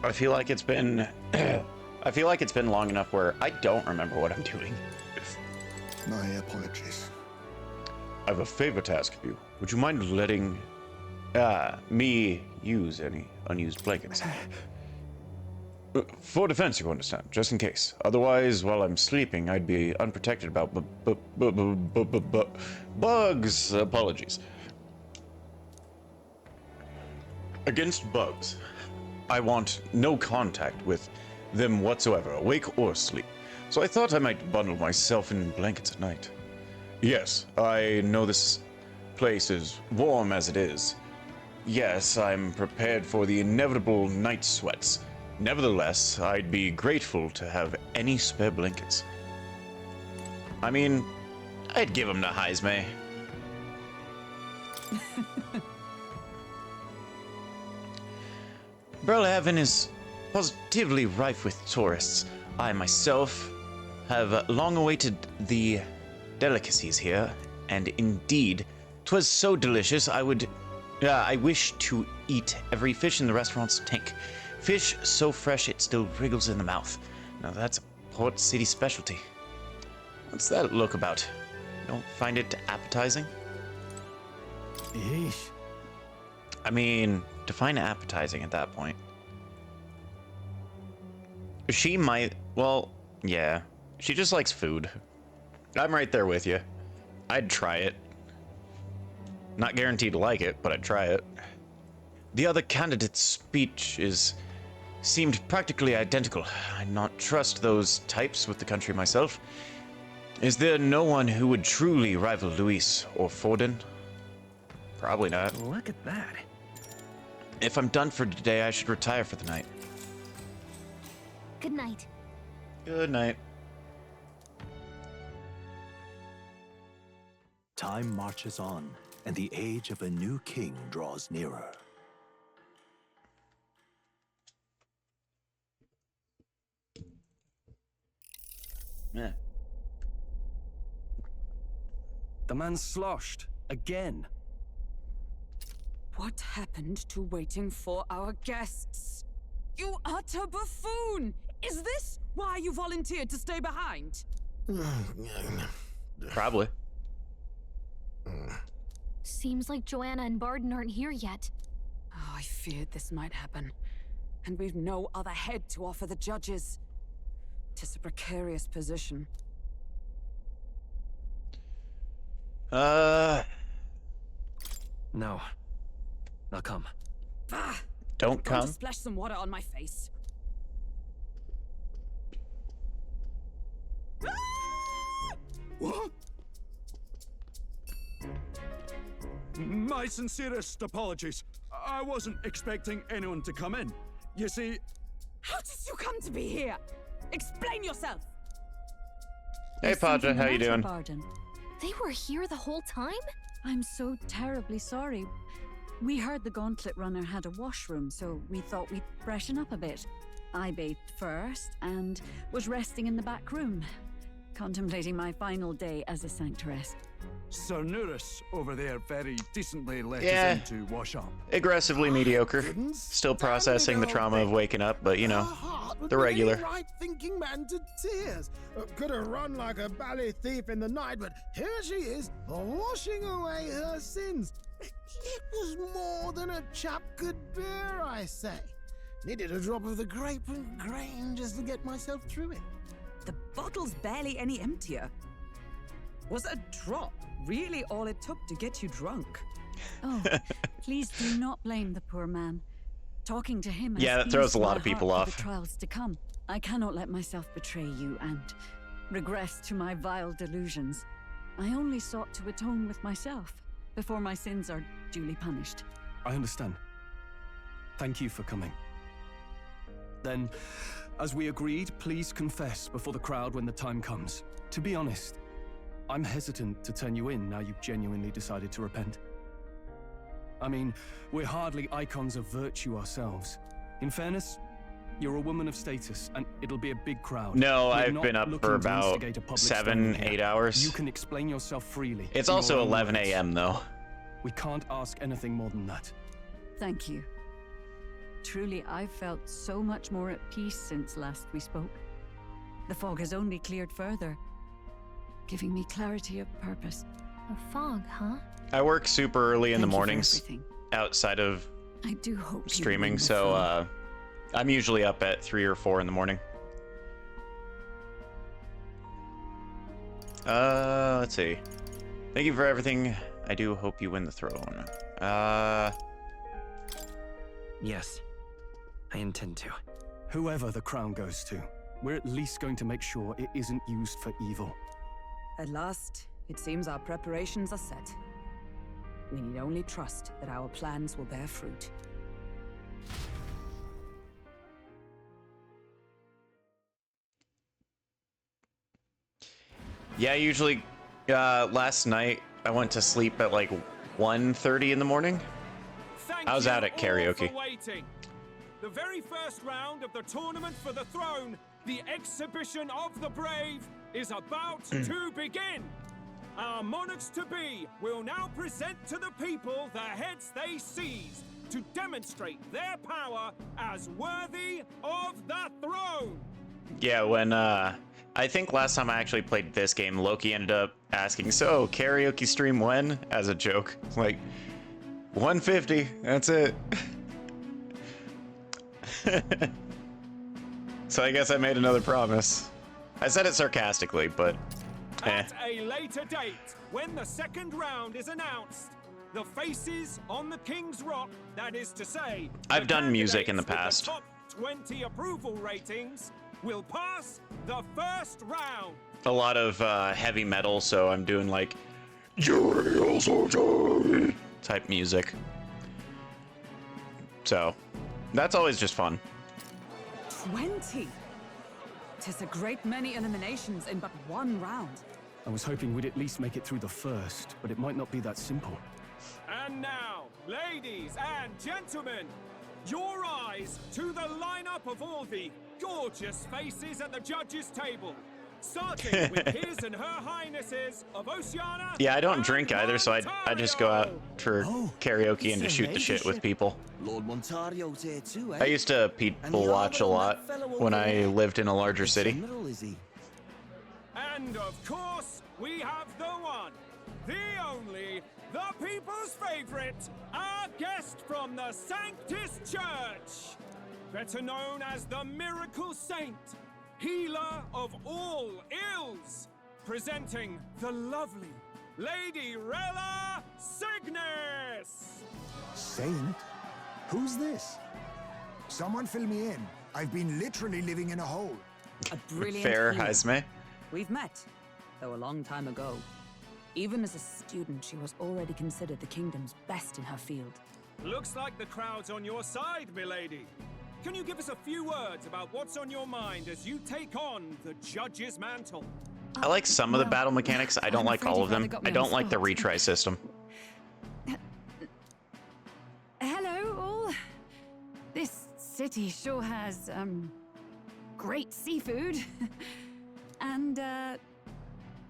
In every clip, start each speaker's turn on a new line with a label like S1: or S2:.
S1: I feel like it's been I feel like it's been long enough where I don't remember what I'm doing.
S2: My apologies.
S1: I have a favor to ask of you. Would you mind letting me use any unused blankets? For defense, you understand, just in case. Otherwise, while I'm sleeping, I'd be unprotected about bugs. Apologies. Against bugs, I want no contact with them whatsoever, awake or asleep. So I thought I might bundle myself in blankets at night. Yes, I know this place is warm as it is. Yes, I'm prepared for the inevitable night sweats. Nevertheless, I'd be grateful to have any spare blankets. I mean, I'd give them to Heisme. Berlhaven is positively rife with tourists. I myself have long awaited the delicacies here, and indeed, 'twas so delicious I wish to eat every fish in the restaurant's tank. Fish so fresh it still wriggles in the mouth. Now that's a Port City specialty. What's that look about? Don't find it appetizing?
S3: Yeesh.
S1: I mean, define appetizing at that point. She might, well, yeah. She just likes food. I'm right there with you. I'd try it. Not guaranteed to like it, but I'd try it. The other candidate's speech seemed practically identical. I not trust those types with the country myself. Is there no one who would truly rival Luis or Forden? Probably not.
S3: Look at that.
S1: If I'm done for today, I should retire for the night.
S4: Good night.
S1: Good night.
S5: Time marches on, and the age of a new king draws nearer.
S1: Yeah.
S3: The man's sloshed. Again.
S6: What happened to waiting for our guests? You utter buffoon! Is this why you volunteered to stay behind?
S1: Probably.
S4: Seems like Joanna and Barden aren't here yet.
S6: Oh, I feared this might happen. And we've no other head to offer the judges. 'Tis a precarious position.
S3: No. Now come.
S6: Ah!
S1: Don't
S6: Going
S1: come.
S6: to splash some water on my face.
S3: What? My sincerest apologies. I wasn't expecting anyone to come in. You see...
S6: How did you come to be here? Explain yourself!
S1: Hey, Padre, how you doing?
S7: Barden?
S4: They were here the whole time?
S7: I'm so terribly sorry. We heard the Gauntlet Runner had a washroom, so we thought we'd freshen up a bit. I bathed first and was resting in the back room, contemplating my final day as a sanctuaress.
S3: Sir Nuris over there very decently let
S1: Yeah.
S3: us in to wash up.
S1: Aggressively mediocre.
S2: Goodness,
S1: Still
S2: damn
S1: processing the
S2: little
S1: trauma of
S2: thing.
S1: waking up, but you know,
S2: Her heart would
S1: the
S2: put
S1: regular.
S2: any right-thinking man to tears. Could have run like a ballet thief in the night, but here she is, washing away her sins. It was more than a chap could bear, I say. Needed a drop of the grape and grain just to get myself through it.
S6: The bottle's barely any emptier. Was a drop really all it took to get you drunk?
S7: Oh, please do not blame the poor man. Talking to him
S1: Yeah,
S7: has
S1: that throws
S7: eased
S1: a lot
S7: my
S1: of people
S7: heart for
S1: off.
S7: the trials to come. I cannot let myself betray you and regress to my vile delusions. I only sought to atone with myself before my sins are duly punished.
S3: I understand. Thank you for coming. Then, as we agreed, please confess before the crowd when the time comes. To be honest, I'm hesitant to turn you in now you've genuinely decided to repent. I mean, we're hardly icons of virtue ourselves. In fairness, you're a woman of status, and it'll be a big crowd.
S1: No,
S3: We're
S1: I've
S3: not
S1: been up
S3: looking
S1: for
S3: to
S1: about
S3: instigate a public
S1: 7,
S3: storming
S1: 8
S3: here.
S1: hours.
S3: You can explain yourself freely.
S1: It's
S3: in
S1: also
S3: your own
S1: 11
S3: words.
S1: a.m. though.
S3: We can't ask anything more than that.
S7: Thank you. Truly, I've felt so much more at peace since last we spoke. The fog has only cleared further, giving me clarity of purpose.
S4: A fog, huh?
S1: I work super early in the
S7: Thank you for
S1: mornings
S7: everything.
S1: outside of
S7: I do hope you
S1: streaming,
S7: win the
S1: so
S7: fight.
S1: I'm usually up at 3 or 4 in the morning. Let's see. Thank you for everything. I do hope you win the throne.
S8: Yes, I intend to.
S3: Whoever the crown goes to, we're at least going to make sure it isn't used for evil.
S6: At last, it seems our preparations are set. We need only trust that our plans will bear fruit.
S1: Yeah, usually, last night I went to sleep at like 1:30 in the morning. I was out at karaoke.
S9: For waiting. The very first round of the tournament for the throne, the exhibition of the brave, is about to begin. Our monarchs-to-be will now present to the people the heads they seized to demonstrate their power as worthy of the throne.
S1: Yeah, when I think last time I actually played this game, Loki ended up asking, "So, karaoke stream when?" as a joke. Like, 150, that's it. So I guess I made another promise. I said it sarcastically, but
S9: At a later date, when the second round is announced, the faces on the King's Rock, that is to say,
S1: I've
S9: the
S1: done music in the
S9: candidates
S1: past.
S9: with the top 20 approval ratings, will pass the first round.
S1: a lot of heavy metal, so I'm doing like "You also die" type music. So that's always just fun.
S6: 20! 'Tis a great many eliminations in but one round.
S3: I was hoping we'd at least make it through the first, but it might not be that simple.
S9: And now, ladies and gentlemen, your eyes to the lineup of all the gorgeous faces at the judges' table. Starting with his and her highnesses of Oceania.
S1: Yeah, I don't
S9: and
S1: drink either, so I just go out for karaoke and just shoot the shit with people.
S8: Lord Montario's here too, eh?
S1: I used to people watch a lot when I lived in a larger city.
S8: Middle, is he?
S9: And of course, we have the one, the only, the people's favorite, our guest from the Sanctus Church, better known as the Miracle Saint, healer of all ills, presenting the lovely Lady Rella Cygnus.
S10: Saint? Who's this? Someone fill me in. I've been literally living in a hole.
S6: A brilliant
S1: Fair,
S6: healer.
S1: Haisme.
S6: We've met, though a long time ago. Even as a student, she was already considered the kingdom's best in her field.
S9: Looks like the crowd's on your side, milady. Can you give us a few words about what's on your mind as you take on the judge's mantle?
S1: I like some of the battle mechanics. I don't
S7: I'm
S1: like
S7: afraid
S1: all
S7: you've
S1: of them.
S7: rather got me
S1: I
S7: on
S1: don't
S7: the
S1: like the
S7: spot.
S1: retry system.
S7: Hello, all. This city sure has, great seafood. And,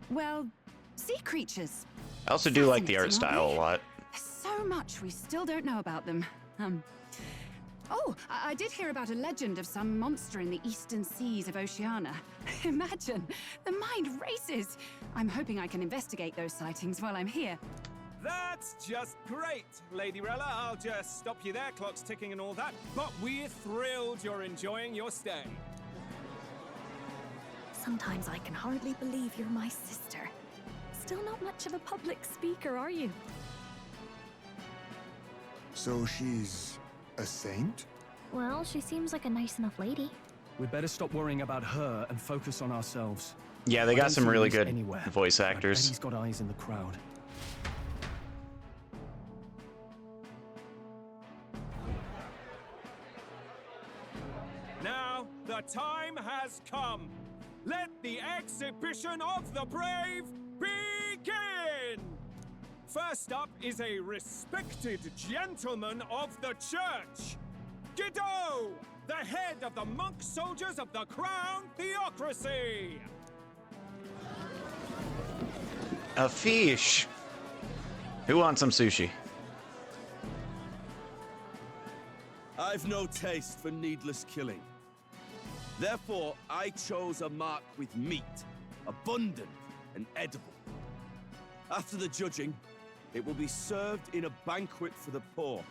S7: well, sea creatures.
S1: I also do like the art
S7: Fascinating,
S1: style a
S7: aren't
S1: lot.
S7: There's so much we still don't know about them. I did hear about a legend of some monster in the eastern seas of Oceania. Imagine, the mind races. I'm hoping I can investigate those sightings while I'm here.
S9: That's just great, Lady Rella. I'll just stop you there, clock's ticking and all that. But we're thrilled you're enjoying your stay.
S4: Sometimes I can hardly believe you're my sister. Still not much of a public speaker, are you?
S10: So she's a saint?
S4: Well, she seems like a nice enough lady.
S3: We'd better stop worrying about her and focus on ourselves.
S1: Yeah, they
S3: I
S1: got
S3: don't
S1: some
S3: see
S1: really
S3: Reese
S1: good
S3: anywhere,
S1: voice
S3: but I bet
S1: actors.
S3: he's got eyes in the crowd.
S9: Now, the time has come. Let the exhibition of the brave begin! First up is a respected gentleman of the church, Guido, the head of the monk soldiers of the Crown Theocracy.
S1: A fish. Who wants some sushi?
S11: I've no taste for needless killing. Therefore, I chose a mark with meat, abundant and edible. After the judging, it will be served in a banquet for the poor.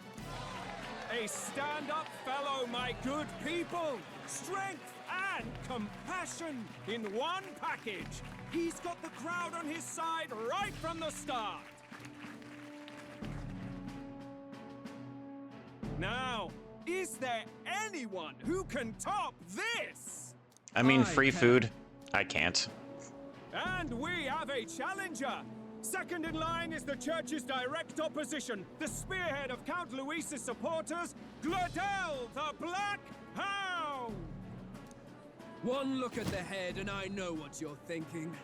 S9: A stand-up fellow, my good people! Strength and compassion in one package! He's got the crowd on his side right from the start! Now, is there anyone who can top this?
S1: I mean, free food. I can't.
S9: And we have a challenger! Second in line is the church's direct opposition, the spearhead of Count Luis's supporters, Gladel the Black Hound!
S12: One look at the head and I know what you're thinking.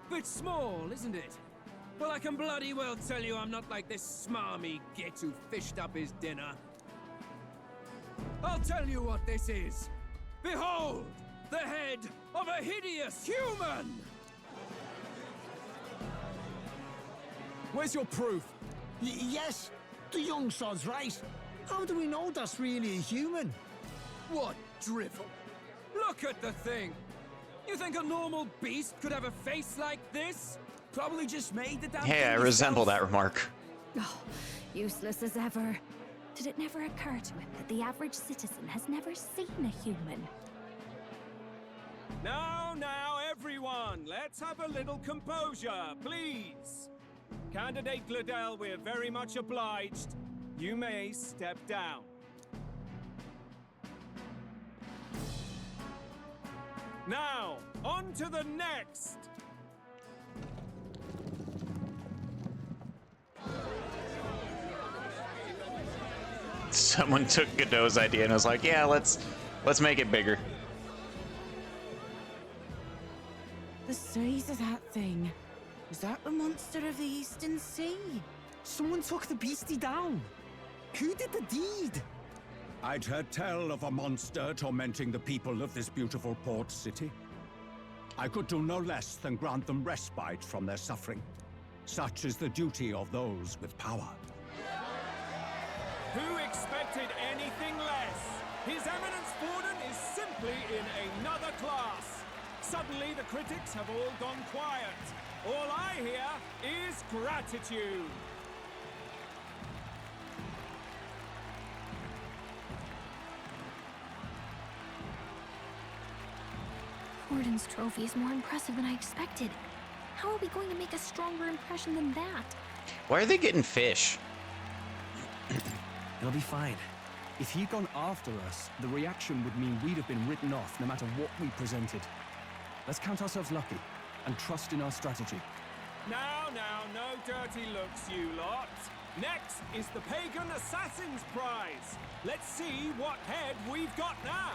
S12: Bit small, isn't it? Well, I can bloody well tell you I'm not like this smarmy git who fished up his dinner. I'll tell you what this is. Behold, the head of a hideous human!
S3: Where's your proof?
S2: Yes, the young sod's right. How do we know that's really a human?
S12: What drivel? Look at the thing! You think a normal beast could have a face like this? Probably just made the damn
S1: Hey,
S12: thing
S1: I resemble
S12: yourself.
S1: that remark.
S4: Oh, useless as ever. Did it never occur to him that the average citizen has never seen a human?
S9: Now, everyone, let's have a little composure, please. Candidate Gladel, we're very much obliged. You may step down. Now, on to the next.
S1: Someone took Godot's idea and was like, yeah, let's make it bigger.
S13: The size of that thing. Is that the monster of the Eastern Sea?
S2: Someone took the beastie down. Who did the deed?
S14: I'd heard tell of a monster tormenting the people of this beautiful port city. I could do no less than grant them respite from their suffering. Such is the duty of those with power.
S9: Who expected anything less? His Eminence Borden is simply in another class. Suddenly the critics have all gone quiet. All I hear is gratitude.
S4: Borden's trophy is more impressive than I expected. How are we going to make a stronger impression than that?
S1: Why are they getting fish?
S8: It'll be fine.
S3: If he'd gone after us, the reaction would mean we'd have been written off no matter what we presented. Let's count ourselves lucky and trust in our strategy.
S9: Now, no dirty looks, you lot. Next is the Pagan Assassin's Prize. Let's see what head we've got now.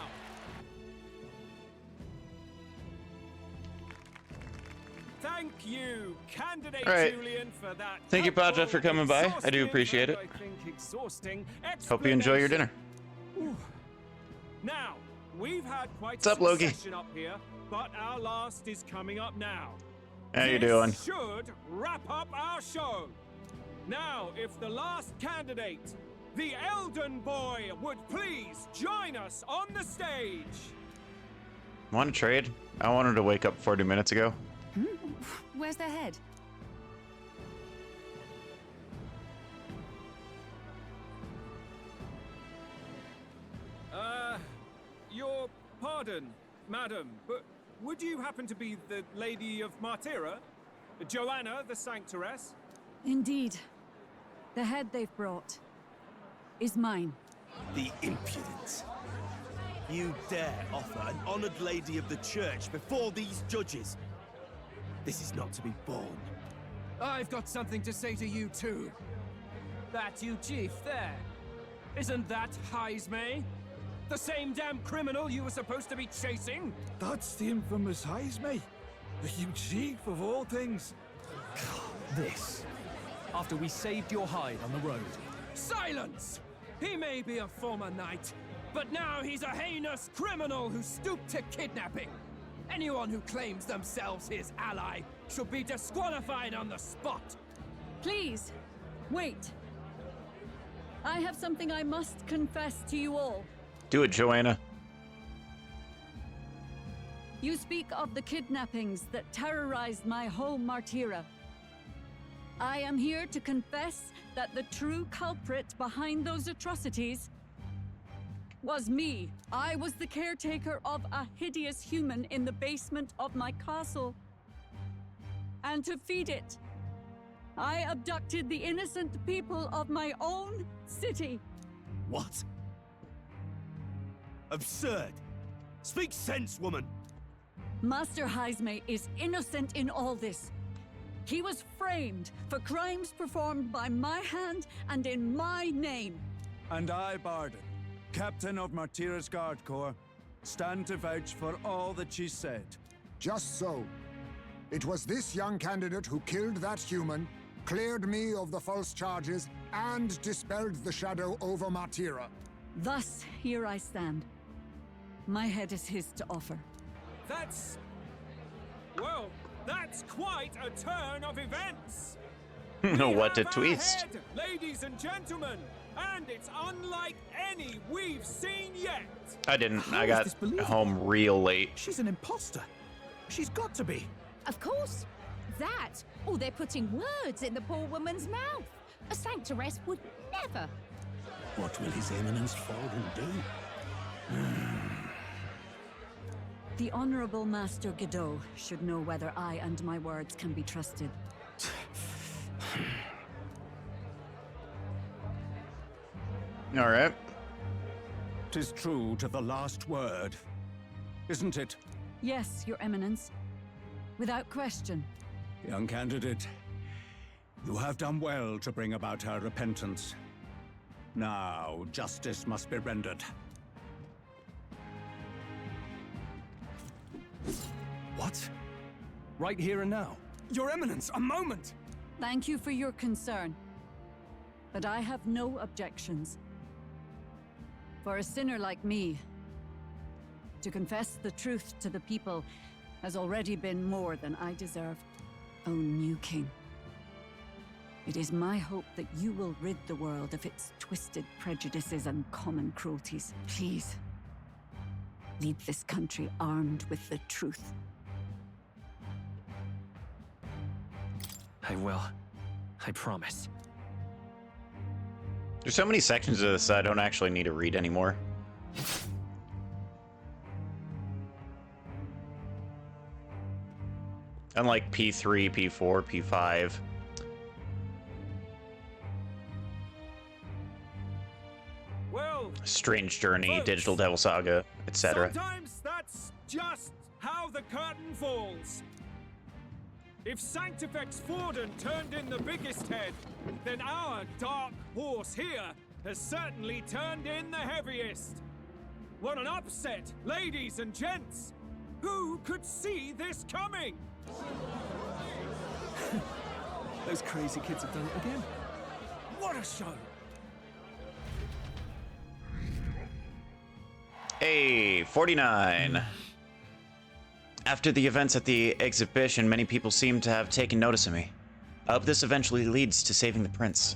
S9: Thank you, Candidate
S1: All right.
S9: Julian, for that.
S1: Thank you, Paja, for coming by. I do appreciate it.
S9: I think exhausting
S1: Hope you enjoy your dinner.
S9: Ooh. Now, we've had quite
S1: What's up, Loki?
S9: a session up here, but our last is coming up now.
S1: How you
S9: This
S1: doing?
S9: should wrap up our show. Now, if the last candidate, the Elden Boy, would please join us on the stage.
S1: Want to trade? I wanted to wake up 40 minutes ago.
S7: Where's their head?
S9: Your pardon, madam, but would you happen to be the Lady of Martyra? Joanna, the Sanctoress?
S7: Indeed. The head they've brought is mine.
S11: The impudence. You dare offer an honored lady of the church before these judges? This is not to be borne.
S12: I've got something to say to you too. That you chief there. Isn't that Heismay? The same damn criminal you were supposed to be chasing?
S15: That's the infamous Heismay. The huge chief of all things.
S3: This. After we saved your hide on the road.
S12: Silence! He may be a former knight, but now he's a heinous criminal who stooped to kidnapping. Anyone who claims themselves his ally should be disqualified on the spot.
S7: Please, wait. I have something I must confess to you all.
S1: Do it, Joanna.
S7: You speak of the kidnappings that terrorized my home, Martira. I am here to confess that the true culprit behind those atrocities was me. I was the caretaker of a hideous human in the basement of my castle. And to feed it, I abducted the innocent people of my own city.
S11: What? Absurd. Speak sense, woman.
S7: Master Heisme is innocent in all this. He was framed for crimes performed by my hand and in my name.
S15: And I, Barden, captain of Martira's Guard Corps, stand to vouch for all that she said.
S10: Just so. It was this young candidate who killed that human, cleared me of the false charges, and dispelled the shadow over Martira.
S7: Thus, here I stand. My head is his to offer.
S9: That's... well, that's quite a turn of events.
S1: What a
S9: Have
S1: twist.
S9: ahead, ladies and gentlemen, and it's unlike any we've seen yet.
S1: I didn't.
S15: How
S1: I
S15: is
S1: got
S15: this believable?
S1: home real late.
S15: She's an imposter. She's got to be.
S16: Of course. That, or they're putting words in the poor woman's mouth. A sanctoress would never.
S5: What will His Eminence Forden do?
S7: The Honorable Master Godot should know whether I and my words can be trusted.
S1: All right.
S14: 'Tis true to the last word, isn't it?
S7: Yes, Your Eminence. Without question.
S14: Young candidate, you have done well to bring about her repentance. Now, justice must be rendered.
S3: What? Right here and now? Your Eminence, a moment!
S7: Thank you for your concern. But I have no objections. For a sinner like me, to confess the truth to the people has already been more than I deserve. O new king, it is my hope that you will rid the world of its twisted prejudices and common cruelties. Please, leave this country armed with the truth.
S8: I will. I promise.
S1: There's so many sections of this I don't actually need to read anymore. Unlike P3, P4, P5.
S9: Well,
S1: Strange Journey,
S9: folks,
S1: Digital Devil Saga, etc.
S9: sometimes that's just how the curtain falls. If Sanctifex Forden turned in the biggest head, then our dark horse here has certainly turned in the heaviest. What an upset, ladies and gents! Who could see this coming?
S3: Those crazy kids have done it again. What a show!
S1: Hey, 49. After the events at the exhibition, many people seem to have taken notice of me. I hope this eventually leads to saving the prince.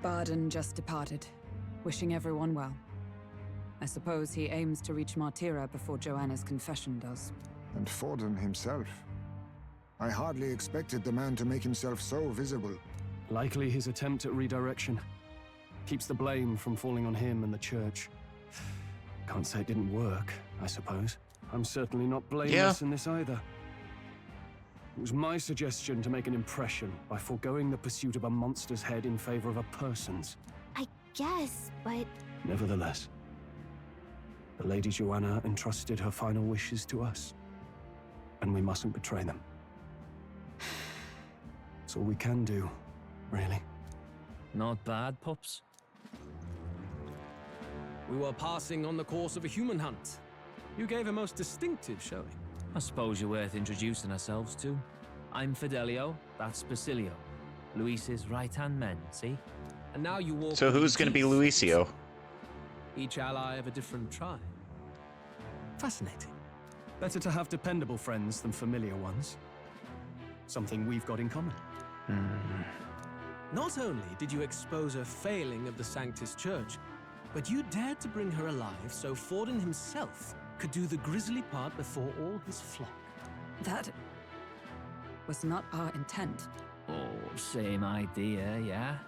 S6: Barden just departed, wishing everyone well. I suppose he aims to reach Martira before Joanna's confession does.
S10: And Forden himself. I hardly expected the man to make himself so visible.
S3: Likely his attempt at redirection. Keeps the blame from falling on him and the church. Can't say it didn't work, I suppose. I'm certainly not blameless in this either. It was my suggestion to make an impression by foregoing the pursuit of a monster's head in favor of a person's.
S16: I guess, but...
S3: Nevertheless, the Lady Joanna entrusted her final wishes to us, and we mustn't betray them. It's all we can do, really.
S12: Not bad, pups. We were passing on the course of a human hunt. You gave a most distinctive showing.
S17: I suppose you're worth introducing ourselves to. I'm Fidelio, that's Basilio. Luis's right-hand men, see?
S12: And now you walk...
S1: So who's gonna be Luisio?
S12: Each ally of a different tribe.
S17: Fascinating.
S3: Better to have dependable friends than familiar ones. Something we've got in common.
S12: Not only did you expose a failing of the Sanctus Church, but you dared to bring her alive so Forden himself could do the grisly part before all his flock.
S6: That was not our intent.
S17: Oh, same idea, yeah?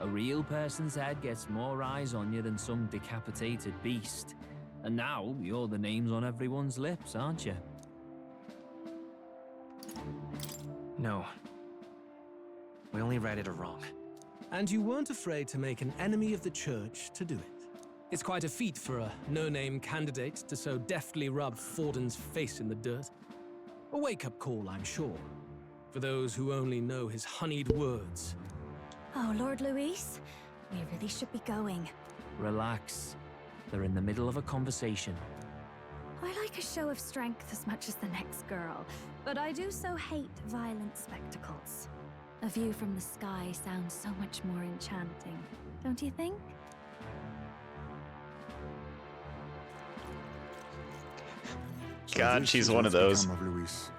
S17: A real person's head gets more eyes on you than some decapitated beast. And now, you're the names on everyone's lips, aren't you?
S8: No. We only read it wrong.
S12: And you weren't afraid to make an enemy of the church to do it. It's quite a feat for a no-name candidate to so deftly rub Forden's face in the dirt. A wake-up call, I'm sure, for those who only know his honeyed words.
S4: Oh, Lord Luis, we really should be going.
S17: Relax. They're in the middle of a conversation.
S4: I like a show of strength as much as the next girl, but I do so hate violent spectacles. A view from the sky sounds so much more enchanting, don't you think?
S1: God,
S10: this
S1: she's
S10: is
S1: one of
S10: what's
S1: those.
S10: become of Luis.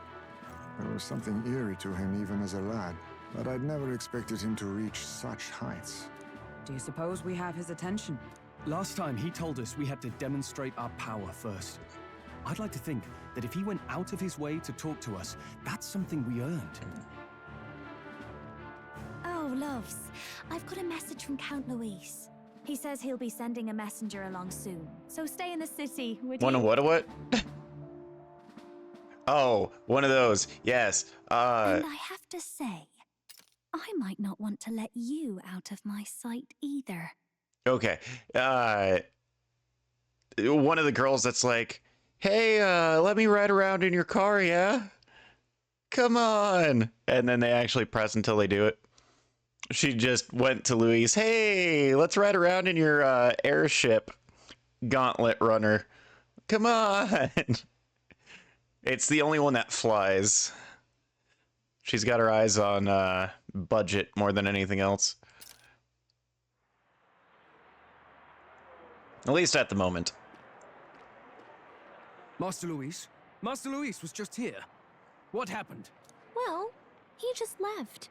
S10: There was something eerie to him even as a lad, but I'd never expected him to reach such heights.
S6: Do you suppose we have his attention?
S3: Last time he told us we had to demonstrate our power first. I'd like to think that if he went out of his way to talk to us, that's something we earned.
S4: Oh, loves, I've got a message from Count Luis. He says he'll be sending a messenger along soon, so stay in the city, would you?
S1: What? Oh, one of those. Yes.
S4: And I have to say, I might not want to let you out of my sight either.
S1: Okay. One of the girls that's like, hey, let me ride around in your car, yeah? Come on. And then they actually press until they do it. She just went to Luis, hey, let's ride around in your airship, gauntlet runner. Come on. It's the only one that flies. She's got her eyes on budget more than anything else. At least at the moment.
S12: Master Luis? Master Luis was just here. What happened?
S4: Well, he just left.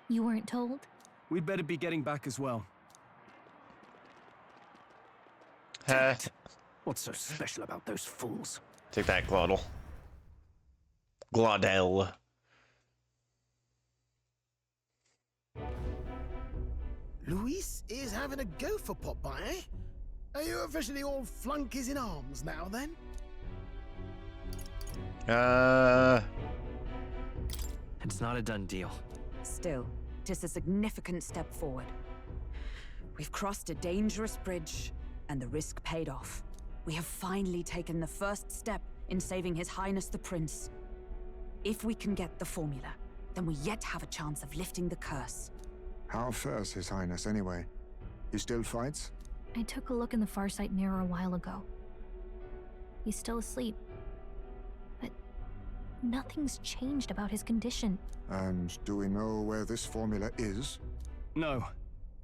S4: You weren't told?
S3: We'd better be getting back as well.
S8: What's so special about those fools?
S1: Take that, Glottal. Glodell.
S2: Luis is having a go for Popeye, eh? Are you officially all flunkies in arms now, then?
S8: It's not a done deal.
S6: Still, it is a significant step forward. We've crossed a dangerous bridge, and the risk paid off. We have finally taken the first step in saving His Highness the Prince. If we can get the formula, then we yet have a chance of lifting the curse.
S10: How fares His Highness, anyway? He still fights?
S4: I took a look in the Farsight mirror a while ago. He's still asleep. But nothing's changed about his condition.
S10: And do we know where this formula is?
S3: No,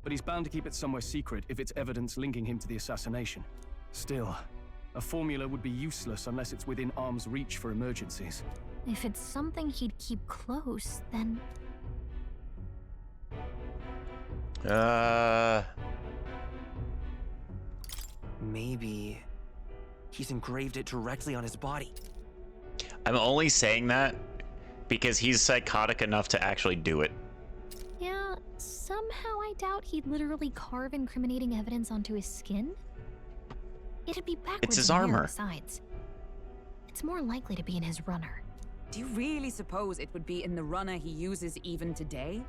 S3: but he's bound to keep it somewhere secret if it's evidence linking him to the assassination. Still, a formula would be useless unless it's within arm's reach for emergencies.
S4: If it's something he'd keep close, then...
S8: Maybe he's engraved it directly on his body.
S1: I'm only saying that because he's psychotic enough to actually do it.
S4: Yeah, somehow I doubt he'd literally carve incriminating evidence onto his skin. It'd be backwards.
S1: It's his
S4: in the mirror
S1: armor.
S4: Besides, it's more likely to be in his runner.
S6: Do you really suppose it would be in the runner he uses even today?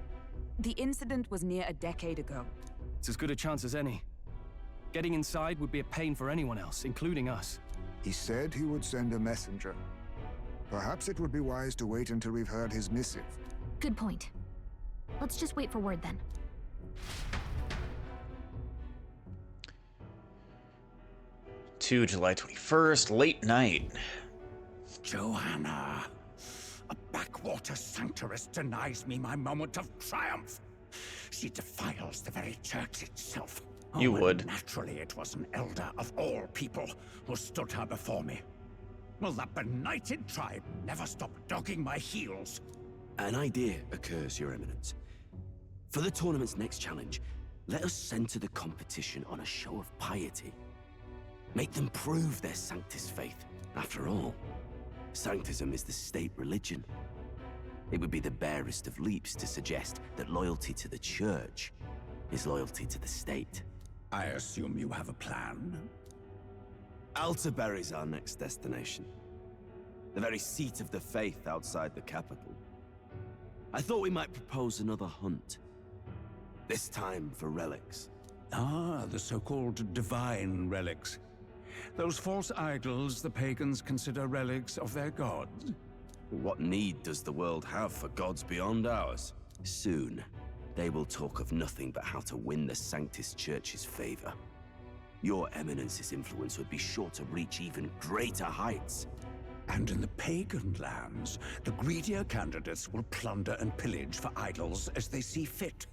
S6: The incident was near a decade ago.
S3: It's as good a chance as any. Getting inside would be a pain for anyone else, including us.
S10: He said he would send a messenger. Perhaps it would be wise to wait until we've heard his missive.
S4: Good point. Let's just wait for word then.
S1: To July 21st, late night.
S14: Joanna, a backwater sanctuarist denies me my moment of triumph. She defiles the very church itself.
S1: You
S14: and
S1: would.
S14: Naturally, it was an elder of all people who stood her before me. Will that benighted tribe never stop dogging my heels?
S18: An idea occurs, Your Eminence. For the tournament's next challenge, let us center the competition on a show of piety. Make them prove their Sanctus faith. After all, Sanctism is the state religion. It would be the barest of leaps to suggest that loyalty to the Church is loyalty to the state.
S14: I assume you have a plan?
S18: Altaberry's our next destination. The very seat of the faith outside the capital. I thought we might propose another hunt. This time for relics.
S14: Ah, the so-called divine relics. Those false idols the pagans consider relics of their gods.
S18: What need does the world have for gods beyond ours? Soon, they will talk of nothing but how to win the Sanctus Church's favor. Your Eminence's influence would be sure to reach even greater heights.
S14: And in the pagan lands, the greedier candidates will plunder and pillage for idols as they see fit.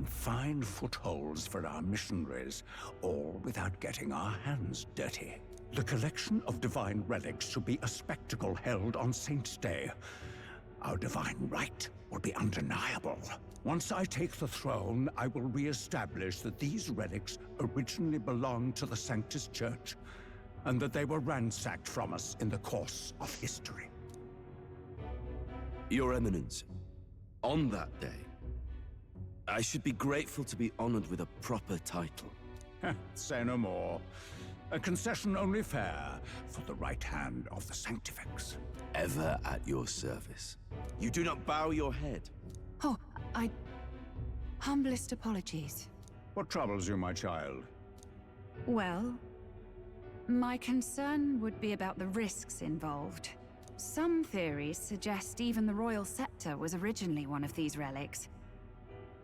S14: Fine footholds for our missionaries, all without getting our hands dirty. The collection of divine relics should be a spectacle held on Saint's Day. Our divine right will be undeniable. Once I take the throne, I will re-establish that these relics originally belonged to the Sanctus Church, and that they were ransacked from us in the course of history.
S18: Your Eminence, on that day, I should be grateful to be honored with a proper title.
S14: Say no more. A concession only fair for the right hand of the Sanctifex.
S18: Ever at your service. You do not bow your head.
S6: Oh, humblest apologies.
S14: What troubles you, my child?
S6: Well, my concern would be about the risks involved. Some theories suggest even the royal scepter was originally one of these relics.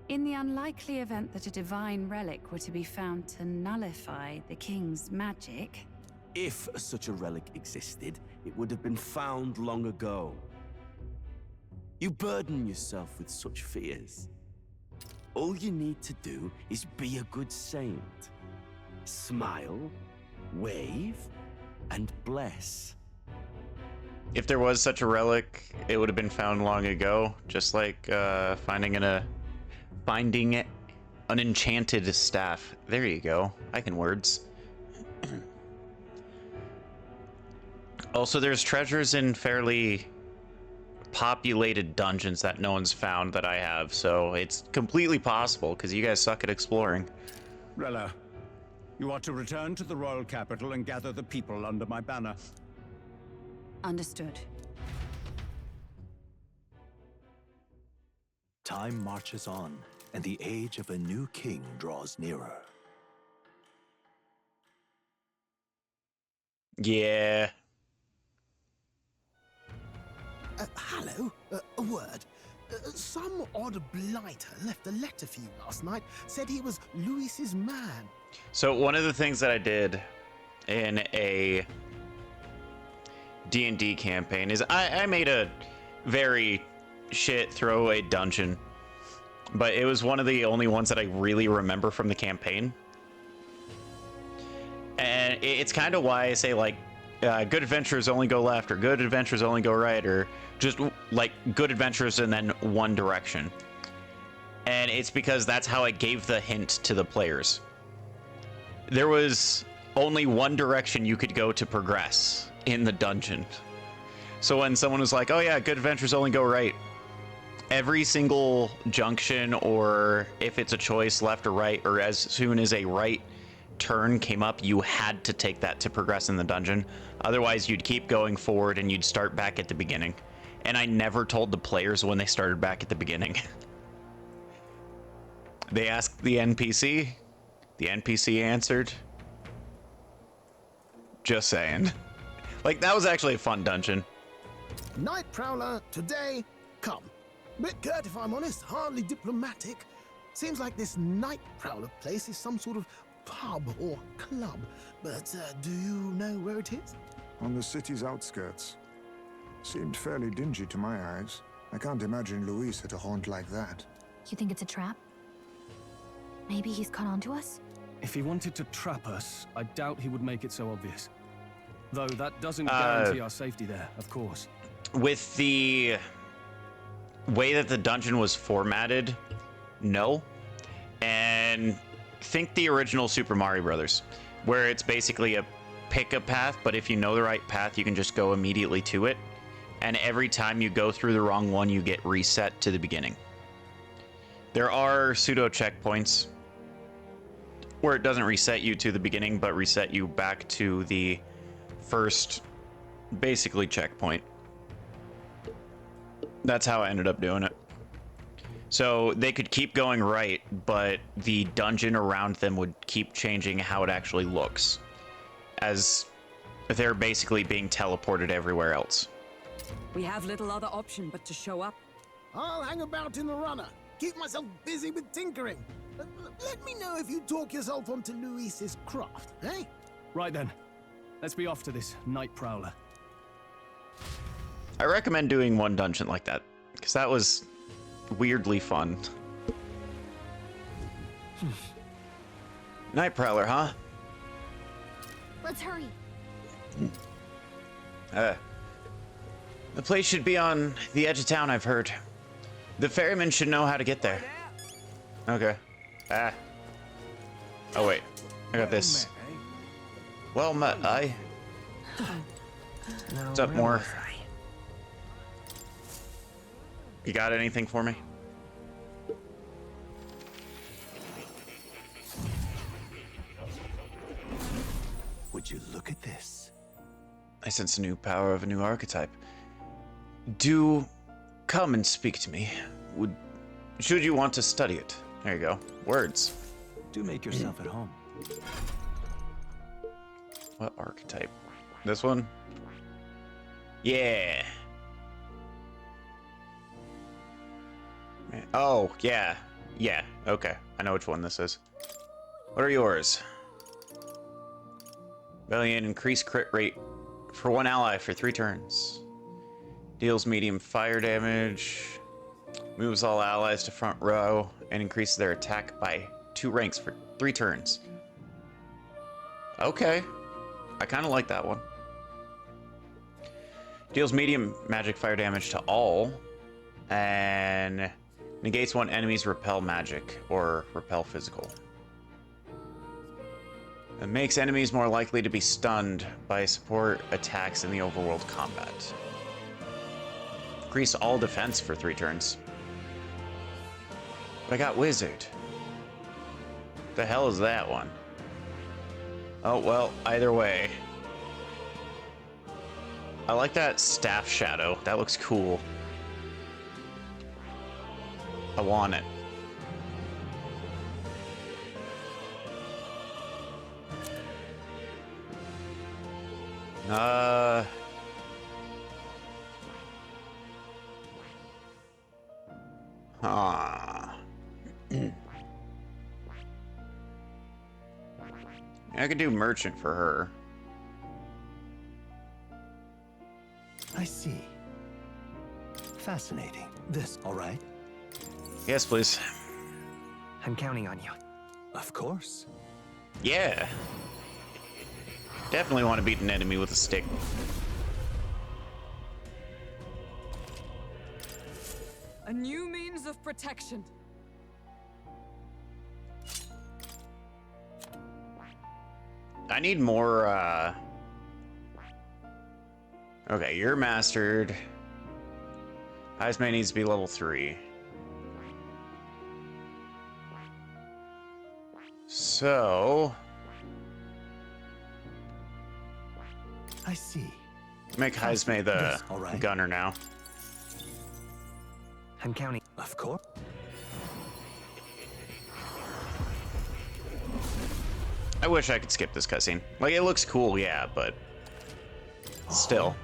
S6: In the unlikely event that a divine relic were to be found to nullify the king's magic...
S18: If such a relic existed, it would have been found long ago. You burden yourself with such fears. All you need to do is be a good saint. Smile, wave, and bless.
S1: If there was such a relic, it would have been found long ago, just like finding an enchanted staff. There you go. I can words. Also, there's treasures in fairly populated dungeons that no one's found that I have, so it's completely possible, because you guys suck at exploring.
S14: Rella, you are to return to the royal capital and gather the people under my banner.
S6: Understood.
S5: Time marches on, and the age of a new king draws nearer.
S1: Yeah.
S2: Hello? A word. Some odd blighter left a letter for you last night. Said he was Louis's man.
S1: So one of the things that I did in a D&D campaign is I made a very shit throwaway dungeon, but it was one of the only ones that I really remember from the campaign. And it's kind of why I say, like, good adventures only go left, or good adventures only go right, or just like good adventures and then one direction. And it's because that's how I gave the hint to the players. There was only one direction you could go to progress in the dungeon. So when someone was like, oh yeah, good adventures only go right, every single junction, or if it's a choice left or right, or as soon as a right turn came up, you had to take that to progress in the dungeon. Otherwise, you'd keep going forward and you'd start back at the beginning. And I never told the players when they started back at the beginning. They asked the NPC. The NPC answered. Just saying. Like, that was actually a fun dungeon.
S2: Night Prowler, today, come. Bit curt if I'm honest, hardly diplomatic. Seems like this Night Prowler place is some sort of pub or club. But do you know where it is?
S10: On the city's outskirts. Seemed fairly dingy to my eyes. I can't imagine Luis at a haunt like that.
S4: You think it's a trap? Maybe he's caught on to us?
S3: If he wanted to trap us, I doubt he would make it so obvious. Though that doesn't guarantee our safety there, of course.
S1: With the way that the dungeon was formatted, no. And think the original Super Mario Brothers, where it's basically a pick a path, but if you know the right path, you can just go immediately to it. And every time you go through the wrong one, you get reset to the beginning. There are pseudo checkpoints where it doesn't reset you to the beginning, but reset you back to the first, basically, checkpoint. That's how I ended up doing it. So they could keep going right, but the dungeon around them would keep changing how it actually looks, as they're basically being teleported everywhere else.
S6: We have little other option but to show up.
S2: I'll hang about in the runner. Keep myself busy with tinkering. Let me know if you talk yourself onto Luis's craft, eh?
S3: Right then. Let's be off to this night prowler.
S1: I recommend doing one dungeon like that, because that was weirdly fun. Night prowler, huh?
S16: Let's hurry.
S1: The place should be on the edge of town, I've heard. The ferryman should know how to get there. Okay. Oh, wait. I got this. Well met, aye. What's up, Moore? You got anything for me?
S5: Would you look at this?
S1: I sense a new power of a new archetype. Do come and speak to me. Should you want to study it? There you go. Words.
S5: Do make yourself at home.
S1: What archetype? This one? Yeah. Oh, yeah. Yeah, okay. I know which one this is. What are yours? Rebellion, increased crit rate for one ally for 3 turns. Deals medium fire damage. Moves all allies to front row and increases their attack by 2 ranks for 3 turns. Okay. I kind of like that one. Deals medium magic fire damage to all. And negates one enemy's repel magic or repel physical. It makes enemies more likely to be stunned by support attacks in the overworld combat. Increase all defense for 3 turns. But I got wizard. The hell is that one? Oh, well, either way. I like that staff shadow. That looks cool. I want it. I could do merchant for her.
S5: I see. Fascinating. This, all right?
S1: Yes, please.
S8: I'm counting on you.
S5: Of course.
S1: Yeah. Definitely want to beat an enemy with a stick.
S6: A new means of protection.
S1: I need more, Okay, you're mastered. Highest man needs to be level 3. So...
S5: I see.
S1: Make Heisme the gunner now.
S8: I'm counting.
S5: Of course.
S1: I wish I could skip this cutscene. Like, it looks cool, yeah, but... Still.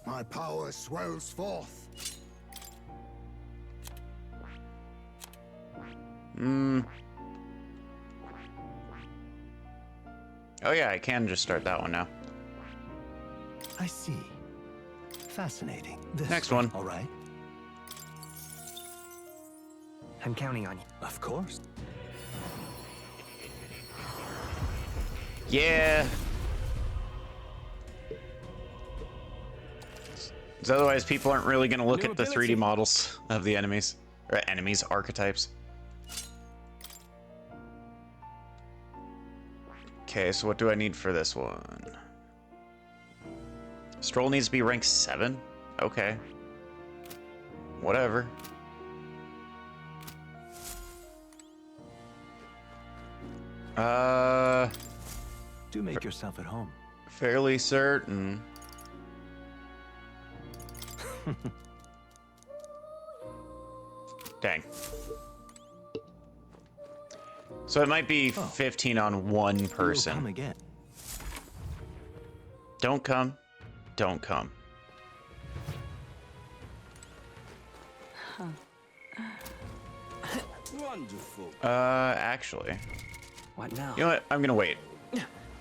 S10: My power swells forth.
S1: Oh yeah, I can just start that one now.
S5: I see. Fascinating. This
S1: Next one.
S5: All right.
S8: I'm counting on you.
S5: Of course.
S1: Yeah. 'Cause otherwise, people aren't really going to look at the 3D models of the enemies. Or enemies, archetypes. Okay, so what do I need for this one? Stroll needs to be rank 7? Okay. Whatever.
S5: Do make yourself at home.
S1: Fairly certain. Dang. So it might be 15 on one person.
S5: Come again.
S1: Don't come. Don't come.
S11: Wonderful.
S1: Actually.
S8: What now?
S1: You know what? I'm gonna wait.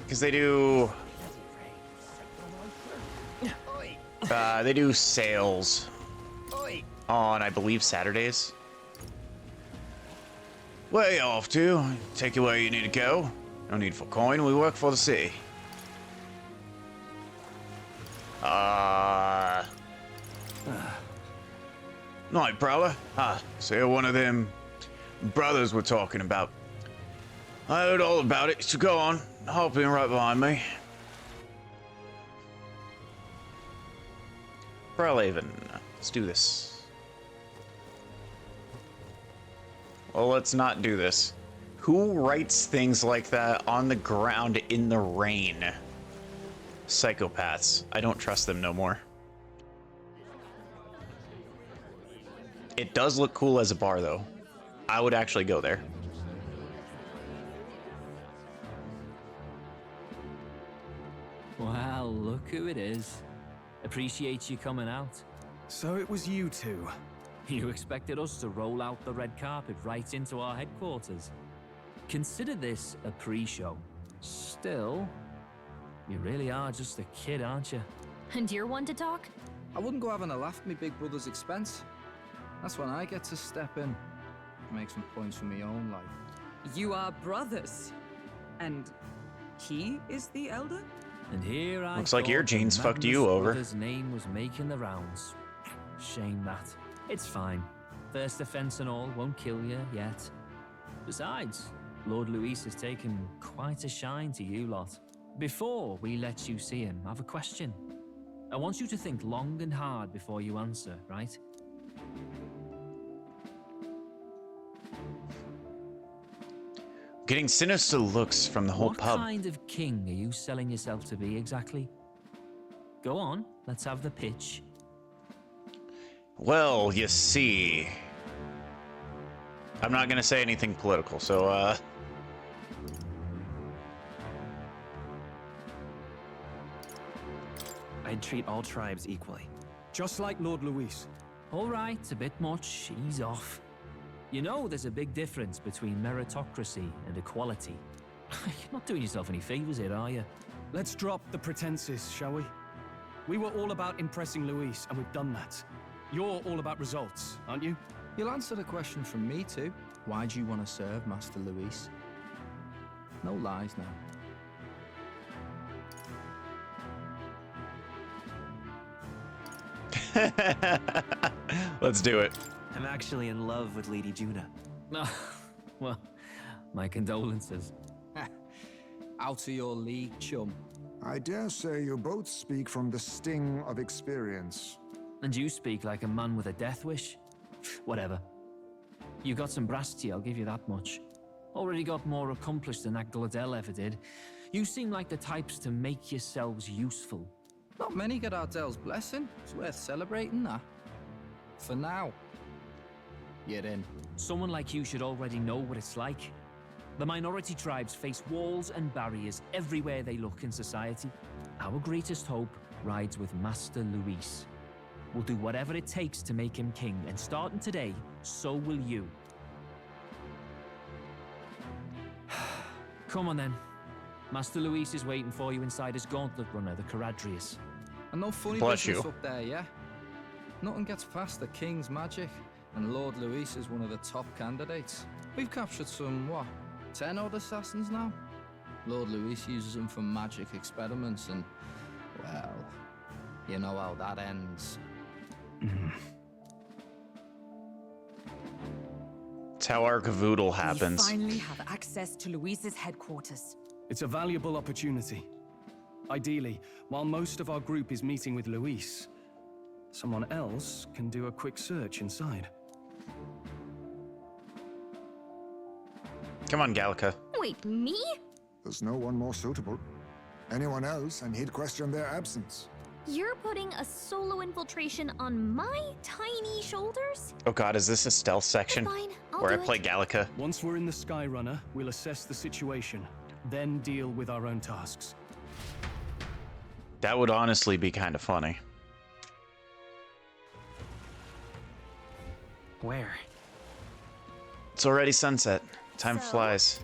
S1: Because they do... they do sales on, I believe, Saturdays. Where you off to? Take you where you need to go. No need for coin, we work for the city. Night, brother. So you're one of them brothers we're talking about. I heard all about it, so go on. Hop in right behind me. Bralaven, let's do this. Well, let's not do this. Who writes things like that on the ground in the rain? Psychopaths. I don't trust them no more. It does look cool as a bar, though. I would actually go there.
S17: Well, look who it is. Appreciate you coming out.
S3: So it was you two.
S17: You expected us to roll out the red carpet right into our headquarters. Consider this a pre-show. Still, you really are just a kid, aren't you?
S4: And you're one to talk?
S19: I wouldn't go having a laugh at me big brother's expense. That's when I get to step in. Make some points for my own life.
S6: You are brothers. And he is the elder?
S17: And here I
S1: Looks like your
S17: thought
S1: genes
S17: the
S1: fucked you
S17: Magnus
S1: over.
S17: brother's name was making the rounds. Shame that. It's fine. First offense and all won't kill you yet. Besides, Lord Luis has taken quite a shine to you lot. Before we let you see him, I have a question. I want you to think long and hard before you answer, right?
S1: Getting sinister looks from the whole
S17: What
S1: pub.
S17: kind of king are you selling yourself to be exactly? Go on, let's have the pitch.
S1: Well, you see... I'm not gonna say anything political, so,
S8: I'd treat all tribes equally.
S3: Just like Lord Luis.
S17: All right, a bit much, ease off. You know there's a big difference between meritocracy and equality. You're not doing yourself any favors here, are you?
S3: Let's drop the pretenses, shall we? We were all about impressing Luis, and we've done that. You're all about results, aren't you?
S19: You'll answer the question from me too. Why do you want to serve Master Luis? No lies now.
S1: let's do it.
S8: I'm actually in love with Lady Juna.
S17: Well, my condolences.
S19: Out of your league, chum.
S10: I dare say you both speak from the sting of experience.
S17: And you speak like a man with a death wish. Whatever. You got some brass to you, I'll give you that much. Already got more accomplished than Agdaladel ever did. You seem like the types to make yourselves useful.
S19: Not many get Ardel's blessing. It's worth celebrating that. For now. You're in.
S17: Someone like you should already know what it's like. The minority tribes face walls and barriers everywhere they look in society. Our greatest hope rides with Master Luis. We'll do whatever it takes to make him king, and starting today, so will you. Come on then. Master Luis is waiting for you inside his gauntlet runner, the Caradrius.
S19: And no funny
S1: Bless
S19: business
S1: you.
S19: up there, yeah? Nothing gets past the King's magic, and Lord Luis is one of the top candidates. We've captured some, what, 10 odd assassins now? Lord Luis uses them for magic experiments, and, well, you know how that ends.
S1: It's how Arcavoodle happens.
S6: We finally have access to Luis's headquarters.
S3: It's a valuable opportunity. Ideally, while most of our group is meeting with Luis, someone else can do a quick search inside.
S1: Come on, Gallica.
S4: Wait, me?
S10: There's no one more suitable. Anyone else, and he'd question their absence.
S4: You're putting a solo infiltration on my tiny shoulders?
S1: Oh god, is this a stealth section?
S4: Fine, I'll
S1: where I
S4: do
S1: play
S4: it.
S1: Gallica?
S3: Once we're in the Skyrunner, we'll assess the situation, then deal with our own tasks.
S1: That would honestly be kind of funny.
S8: Where?
S1: It's already sunset. Time flies.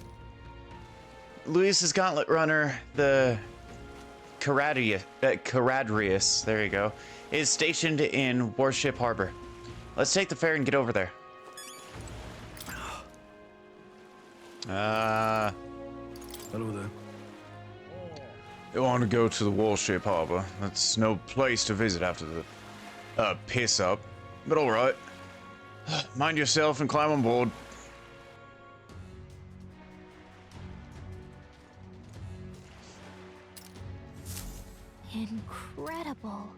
S1: Luis's Gauntlet Runner, the Caradrius, there you go, is stationed in Warship Harbor. Let's take the ferry and get over there.
S3: Hello there.
S1: You want to go to the Warship Harbor? That's no place to visit after the piss up. But alright. Mind yourself and climb on board.
S4: Incredible.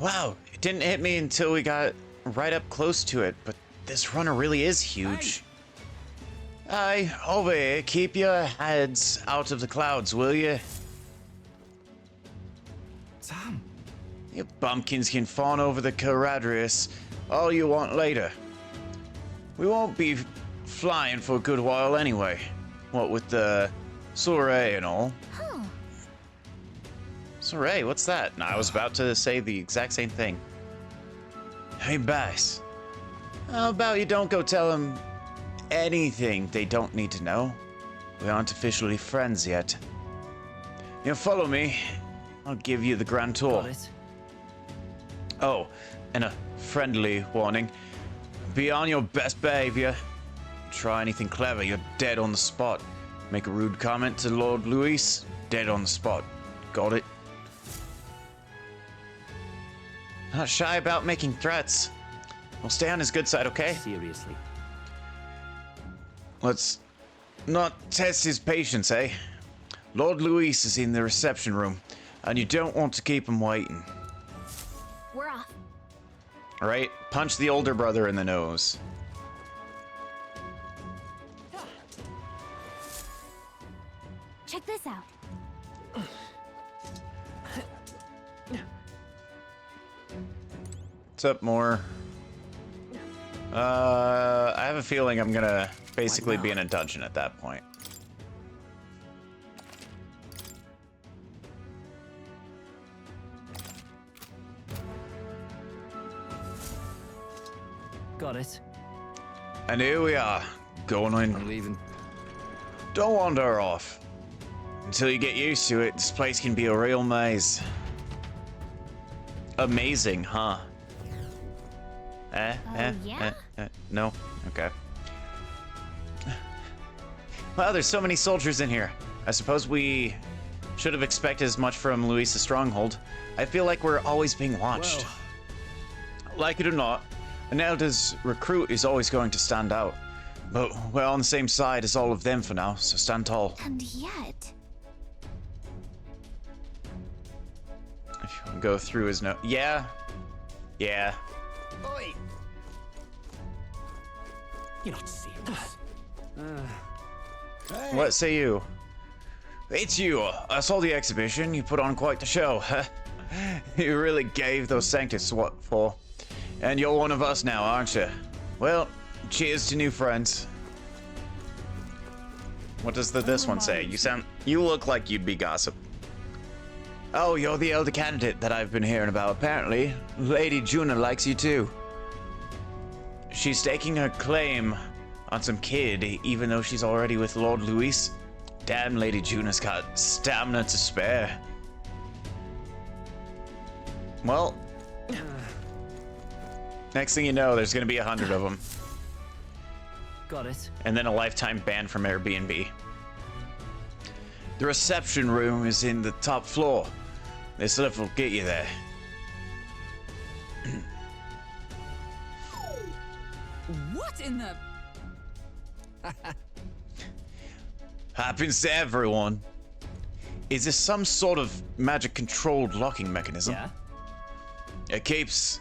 S1: Wow, it didn't hit me until we got right up close to it, but this runner really is huge. Aye, over here, keep your heads out of the clouds, will you?
S8: Sam.
S1: You bumpkins can fawn over the Caradrius all you want later. We won't be flying for a good while anyway. What with the soiree and all.
S4: Huh.
S1: Soiree, what's that? No, I was about to say the exact same thing. Hey, Bass. How about you don't go tell them anything they don't need to know? We aren't officially friends yet. You follow me. I'll give you the grand tour.
S17: Got it.
S1: Oh, and a friendly warning. Be on your best behavior. Try anything clever, you're dead on the spot. Make a rude comment to Lord Luis, dead on the spot. Got it? Not shy about making threats. We'll stay on his good side, okay?
S17: Seriously.
S1: Let's not test his patience, eh? Lord Luis is in the reception room, and you don't want to keep him waiting.
S4: We're off.
S1: Alright, punch the older brother in the nose.
S4: Check this out.
S1: What's up, more? I have a feeling I'm gonna basically be in a dungeon at that point.
S17: Got it.
S1: And here we are, going in.
S19: I'm leaving.
S1: Don't wander off. Until you get used to it, this place can be a real maze. Amazing, huh?
S4: Yeah?
S1: No? Okay. Wow, there's so many soldiers in here. I suppose we should have expected as much from Luis's stronghold. I feel like we're always being watched. Like it or not, an Elder's recruit is always going to stand out. But we're on the same side as all of them for now, so stand tall.
S4: And yet...
S1: If you want to go through his note. Yeah. Yeah.
S8: Oi! You're not serious.
S1: What say you? It's you. I saw the exhibition. You put on quite the show. You really gave those Sanctus what for. And you're one of us now, aren't you? Well, cheers to new friends. What does this one say? You look like you'd be gossip. Oh, you're the elder candidate that I've been hearing about. Apparently, Lady Juna likes you too. She's staking her claim on some kid, even though she's already with Lord Luis. Damn, Lady Juna's got stamina to spare. Well, next thing you know, there's gonna be 100 of them.
S17: Got it.
S1: And then a lifetime ban from Airbnb. The reception room is in the top floor. This lift will get you there.
S6: What in the...
S1: Happens to everyone. Is this some sort of magic-controlled locking mechanism?
S17: Yeah.
S1: It keeps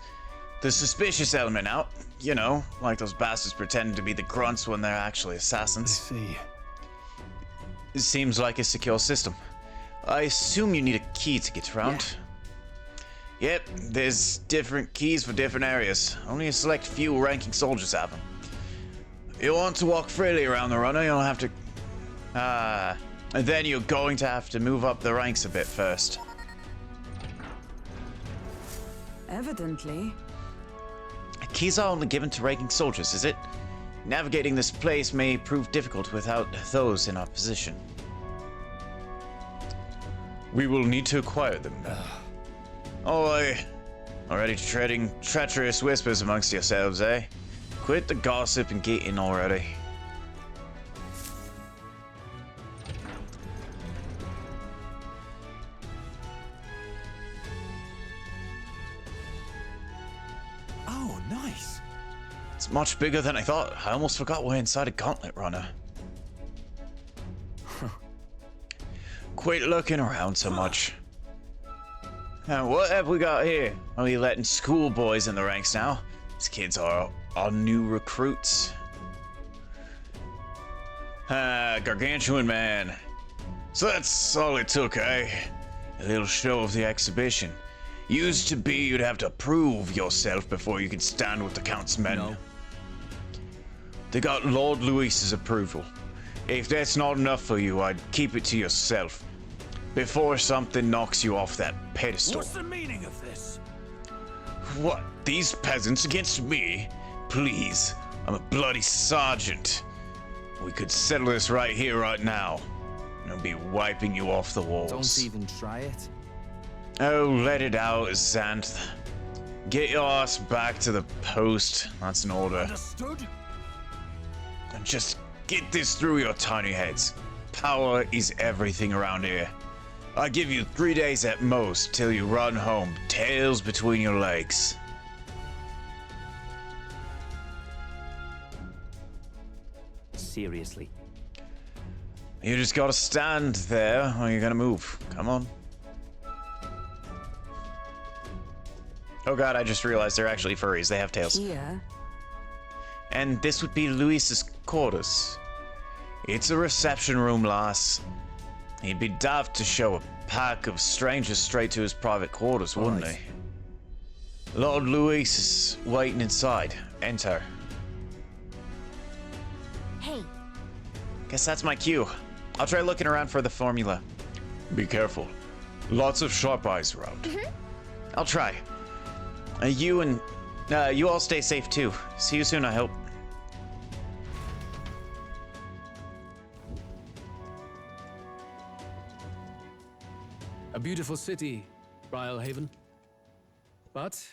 S1: the suspicious element out. You know, like those bastards pretending to be the grunts when they're actually assassins.
S3: I see.
S1: It seems like a secure system. I assume you need a key to get around. Yeah. Yep, there's different keys for different areas. Only a select few ranking soldiers have them. If you want to walk freely around the runner, you'll have to... and then you're going to have to move up the ranks a bit first.
S6: Evidently.
S1: Keys are only given to ranking soldiers, is it? Navigating this place may prove difficult without those in our position. We will need to acquire them then. Oh, already treading treacherous whispers amongst yourselves, eh? Quit the gossip and get in already.
S19: Oh, nice.
S1: It's much bigger than I thought. I almost forgot we're inside a gauntlet runner. Quit looking around so much. Now, what have we got here? Are we letting schoolboys in the ranks now? These kids are our new recruits. Gargantuan man. So that's all it took, eh? A little show of the exhibition. Used to be you'd have to prove yourself before you could stand with the Count's men.
S3: No.
S1: They got Lord Luis's approval. If that's not enough for you, I'd keep it to yourself. Before something knocks you off that pedestal.
S11: What's the meaning of this?
S1: What? These peasants against me? Please. I'm a bloody sergeant. We could settle this right here, right now. And I'll be wiping you off the walls.
S19: Don't even try it.
S1: Oh, let it out, Xanth. Get your ass back to the post. That's an order.
S11: Understood?
S1: And just get this through your tiny heads. Power is everything around here. I give you 3 days at most till you run home, tails between your legs.
S17: Seriously.
S1: You just gotta stand there or you're gonna move. Come on. Oh god, I just realized they're actually furries. They have tails.
S6: Here.
S1: And this would be Luis's quarters. It's a reception room, lass. He'd be daft to show a pack of strangers straight to his private quarters, wouldn't he? Lord Luis is waiting inside. Enter.
S4: Hey.
S1: Guess that's my cue. I'll try looking around for the formula. Be careful. Lots of sharp eyes around. I'll try. You all stay safe too. See you soon, I hope.
S12: A beautiful city, Brialhaven. But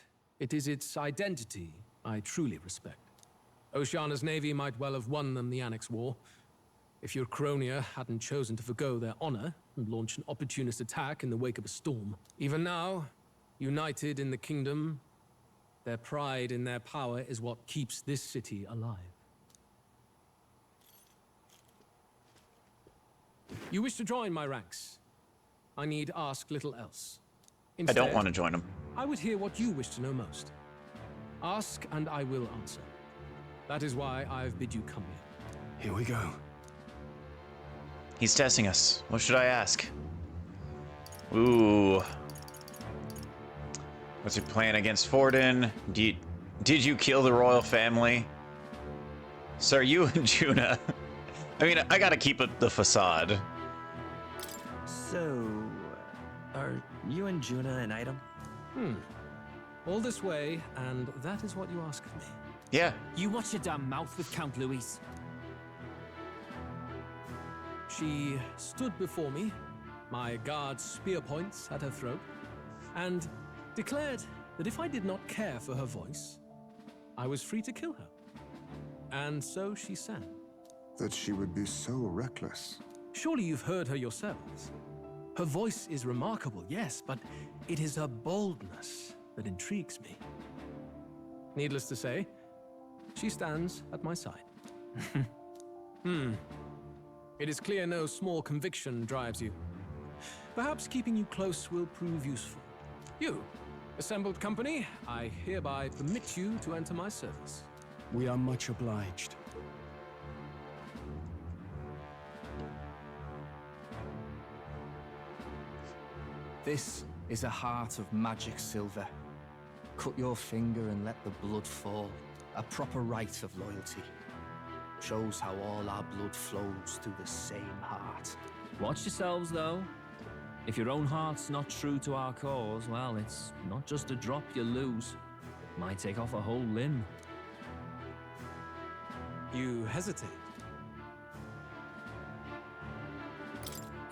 S12: it is its identity I truly respect. Oceana's navy might well have won them the Annex War, if your Cronia hadn't chosen to forgo their honor and launch an opportunist attack in the wake of a storm. Even now, united in the kingdom, their pride in their power is what keeps this city alive. You wish to join my ranks. I need ask little else. Instead,
S1: I don't want to join them.
S12: I would hear what you wish to know most. Ask and I will answer. That is why I've bid you come here.
S3: Here we go.
S1: He's testing us. What should I ask? Ooh. What's your plan against Forden? Did you kill the royal family? Sir, you and Juna. I mean, I gotta keep up the facade.
S8: So, are you and Juna an item?
S12: All this way, and that is what you ask of me.
S1: Yeah.
S17: You watch your damn mouth with Count Luis.
S12: She stood before me, my guard's spear points at her throat, and declared that if I did not care for her voice, I was free to kill her. And so she sang.
S10: That she would be so reckless.
S12: Surely you've heard her yourselves. Her voice is remarkable, yes, but it is her boldness that intrigues me. Needless to say, she stands at my side. It is clear no small conviction drives you. Perhaps keeping you close will prove useful. You, assembled company, I hereby permit you to enter my service.
S3: We are much obliged.
S19: This is a heart of magic silver. Cut your finger and let the blood fall. A proper rite of loyalty. Shows how all our blood flows through the same heart.
S17: Watch yourselves, though. If your own heart's not true to our cause, well, it's not just a drop you lose. Might take off a whole limb.
S12: You hesitate.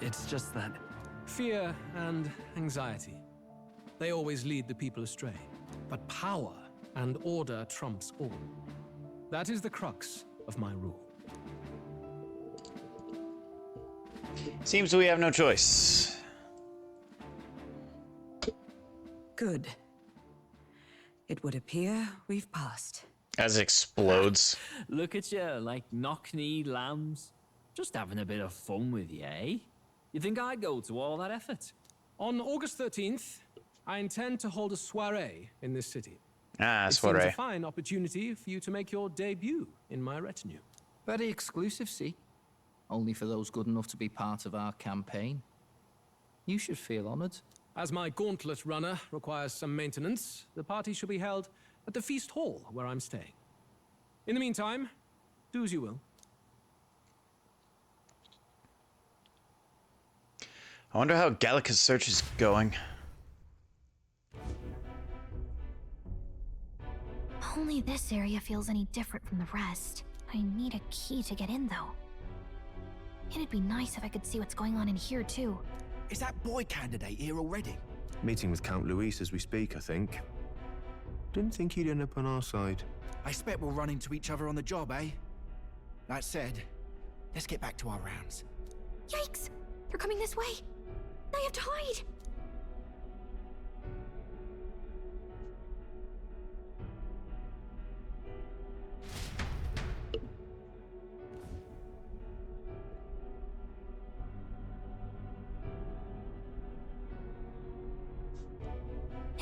S8: It's just that...
S12: Fear and anxiety. They always lead the people astray. But power and order trumps all. That is the crux of my rule.
S1: Seems we have no choice.
S6: Good. It would appear we've passed.
S1: As it explodes.
S17: Look at you, like knock-kneed lambs. Just having a bit of fun with you, eh? You think I'd go to all that effort?
S12: On August 13th, I intend to hold a soiree in this city.
S1: Ah,
S12: it
S1: soiree.
S12: seems a fine opportunity for you to make your debut in my retinue.
S19: Very exclusive, see? Only for those good enough to be part of our campaign. You should feel honored.
S12: As my gauntlet runner requires some maintenance, the party shall be held at the feast hall where I'm staying. In the meantime, do as you will.
S1: I wonder how Gallica's search is going.
S4: Only this area feels any different from the rest. I need a key to get in, though. It'd be nice if I could see what's going on in here, too.
S20: Is that boy candidate here already?
S21: Meeting with Count Luis as we speak, I think. Didn't think he'd end up on our side.
S20: I expect we'll run into each other on the job, eh? That said, let's get back to our rounds.
S4: Yikes! They're coming this way! I have to hide!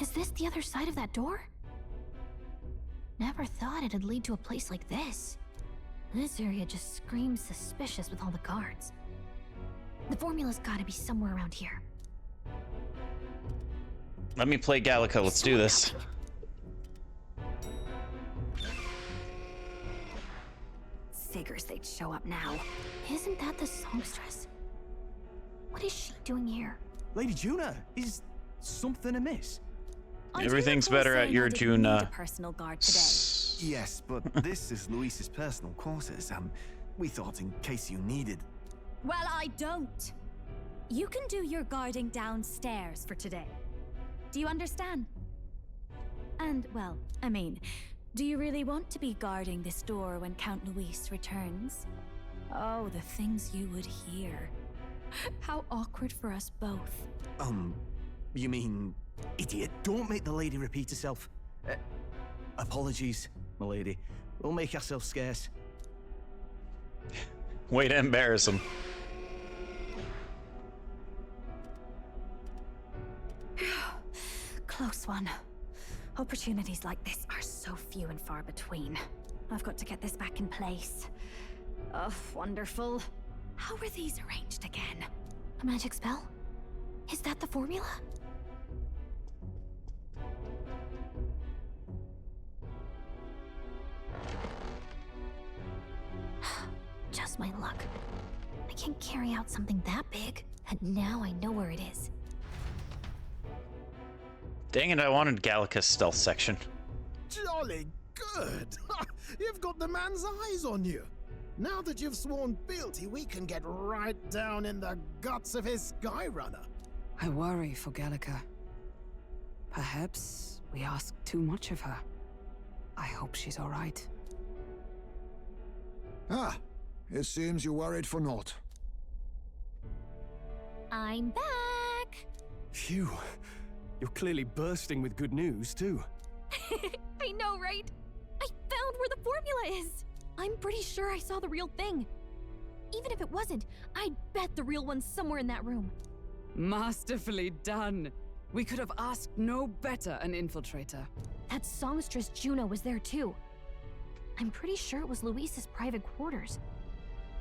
S4: Is this the other side of that door? Never thought it'd lead to a place like this. This area just screams suspicious with all the guards. The formula's gotta be somewhere around here.
S1: Let me play Gallica. Let's do this.
S4: Figures they'd show up now. Isn't that the songstress? What is she doing here?
S20: Lady Juna, is something amiss?
S1: Everything's better at your Juna.
S4: Personal guard today.
S20: Yes, but this is Luis's personal quarters. We thought in case you needed.
S4: Well, I don't. You can do your guarding downstairs for today. Do you understand? And, well, I mean, do you really want to be guarding this door when Count Luis returns? Oh, the things you would hear. How awkward for us both.
S20: You mean... Idiot, don't make the lady repeat herself. Apologies, my lady. We'll make ourselves scarce.
S1: Way to embarrass him.
S4: Close one. Opportunities like this are so few and far between. I've got to get this back in place. Oh, wonderful. How were these arranged again? A magic spell? Is that the formula? Just my luck. I can't carry out something that big, and now I know where it is.
S1: Dang it, I wanted Gallica's stealth section.
S2: Jolly good! You've got the man's eyes on you. Now that you've sworn fealty, we can get right down in the guts of his Skyrunner.
S6: I worry for Gallica. Perhaps we ask too much of her. I hope she's all right.
S10: Ah, it seems you worried for naught.
S4: I'm back!
S3: Phew. You're clearly bursting with good news, too.
S4: I know, right? I found where the formula is! I'm pretty sure I saw the real thing. Even if it wasn't, I'd bet the real one's somewhere in that room.
S6: Masterfully done. We could have asked no better an infiltrator.
S4: That songstress Juno was there too. I'm pretty sure it was Luis's private quarters.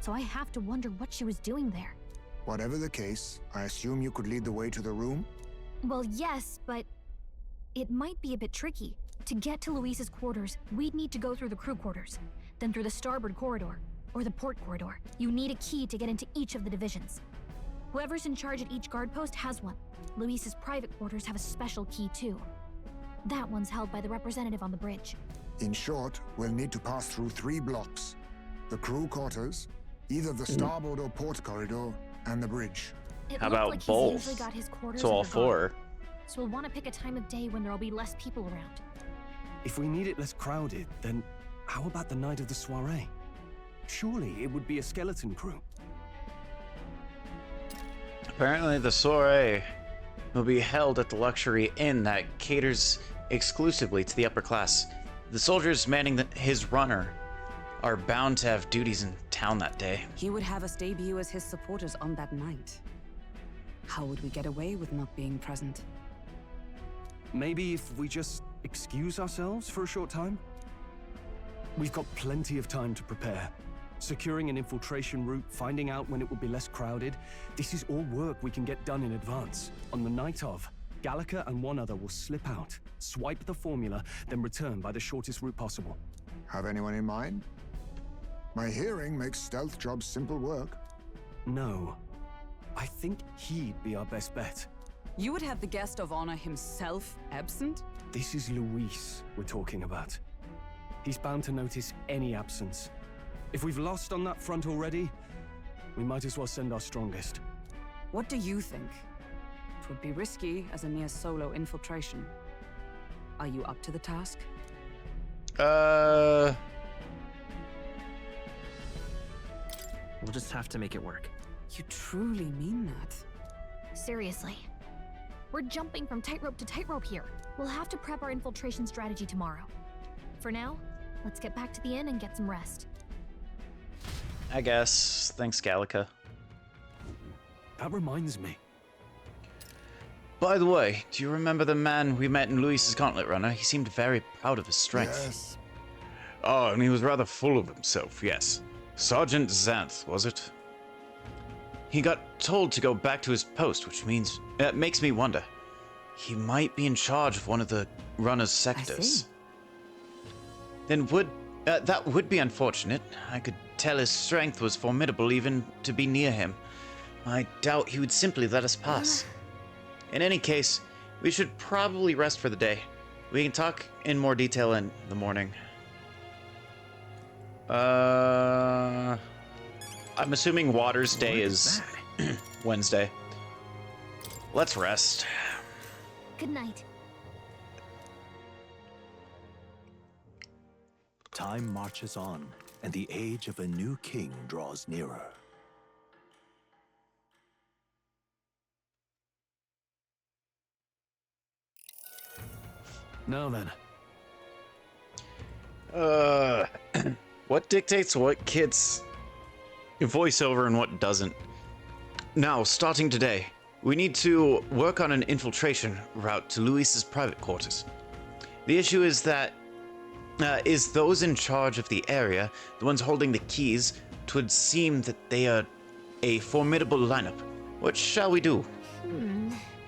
S4: So I have to wonder what she was doing there.
S10: Whatever the case, I assume you could lead the way to the room?
S4: Well, yes, but it might be a bit tricky. To get to Luis's quarters, we'd need to go through the crew quarters, then through the starboard corridor, or the port corridor. You need a key to get into each of the divisions. Whoever's in charge at each guard post has one. Luis's private quarters have a special key too. That one's held by the representative on the bridge.
S10: In short, we'll need to pass through 3 blocks. The crew quarters, either the starboard or port corridor, and the bridge.
S4: It
S1: How
S4: looked
S1: about
S4: like he's
S1: both?
S4: usually got his quarters
S1: So all
S4: under guard.
S1: 4.
S4: So we'll want to pick a time of day when there'll be less people around.
S3: If we need it less crowded, then how about the night of the soiree? Surely it would be a skeleton crew.
S1: Apparently the soiree will be held at the luxury inn that caters exclusively to the upper class. The soldiers manning his runner are bound to have duties in town that day.
S6: He would have us debut as his supporters on that night. How would we get away with not being present?
S3: Maybe if we just excuse ourselves for a short time? We've got plenty of time to prepare. Securing an infiltration route, finding out when it will be less crowded. This is all work we can get done in advance. On the night of, Gallica and one other will slip out, swipe the formula, then return by the shortest route possible.
S10: Have anyone in mind? My hearing makes stealth jobs simple work.
S3: No. I think he'd be our best bet.
S6: You would have the guest of honor himself absent?
S3: This is Luis we're talking about. He's bound to notice any absence. If we've lost on that front already, we might as well send our strongest.
S6: What do you think? It would be risky as a near solo infiltration. Are you up to the task?
S17: We'll just have to make it work.
S6: You truly mean that?
S4: Seriously. We're jumping from tightrope to tightrope here. We'll have to prep our infiltration strategy tomorrow. For now, let's get back to the inn and get some rest.
S1: I guess. Thanks, Gallica.
S3: That reminds me.
S1: By the way, do you remember the man we met in Luis's Gauntlet Runner? He seemed very proud of his strength.
S10: Yes.
S1: Oh, and he was rather full of himself, yes. Sergeant Xanth, was it? He got told to go back to his post, which means... makes me wonder. He might be in charge of one of the runner's sectors. Then that would be unfortunate. I could tell his strength was formidable even to be near him. I doubt he would simply let us pass. In any case, we should probably rest for the day. We can talk in more detail in the morning. I'm assuming Water's day is Wednesday. Let's rest.
S4: Good night.
S5: Time marches on, and the age of a new king draws nearer.
S3: Now then.
S1: What dictates what kids voiceover and what doesn't? Now, starting today, we need to work on an infiltration route to Luis's private quarters. The issue is that those in charge of the area, the ones holding the keys, 'twould seem that they are a formidable lineup. What shall we do?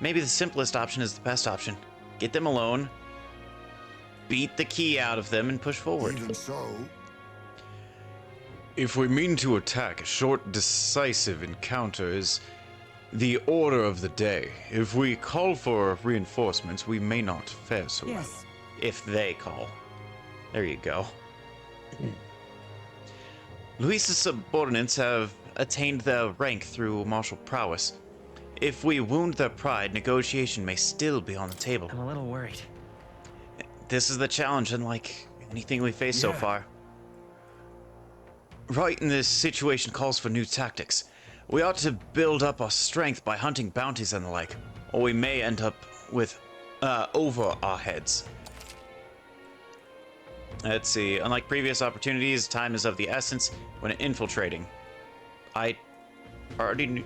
S1: Maybe the simplest option is the best option. Get them alone, beat the key out of them, and push forward.
S10: Even so...
S1: If we mean to attack, a short, decisive encounter is the order of the day. If we call for reinforcements, we may not fare so well. If they call. There you go. Luis's subordinates have attained their rank through martial prowess. If we wound their pride, negotiation may still be on the table.
S17: I'm a little worried.
S1: This is the challenge, unlike anything we faced so far. Right in this situation calls for new tactics. We ought to build up our strength by hunting bounties and the like, or we may end up with over our heads. Let's see. Unlike previous opportunities, time is of the essence when infiltrating. I already knew.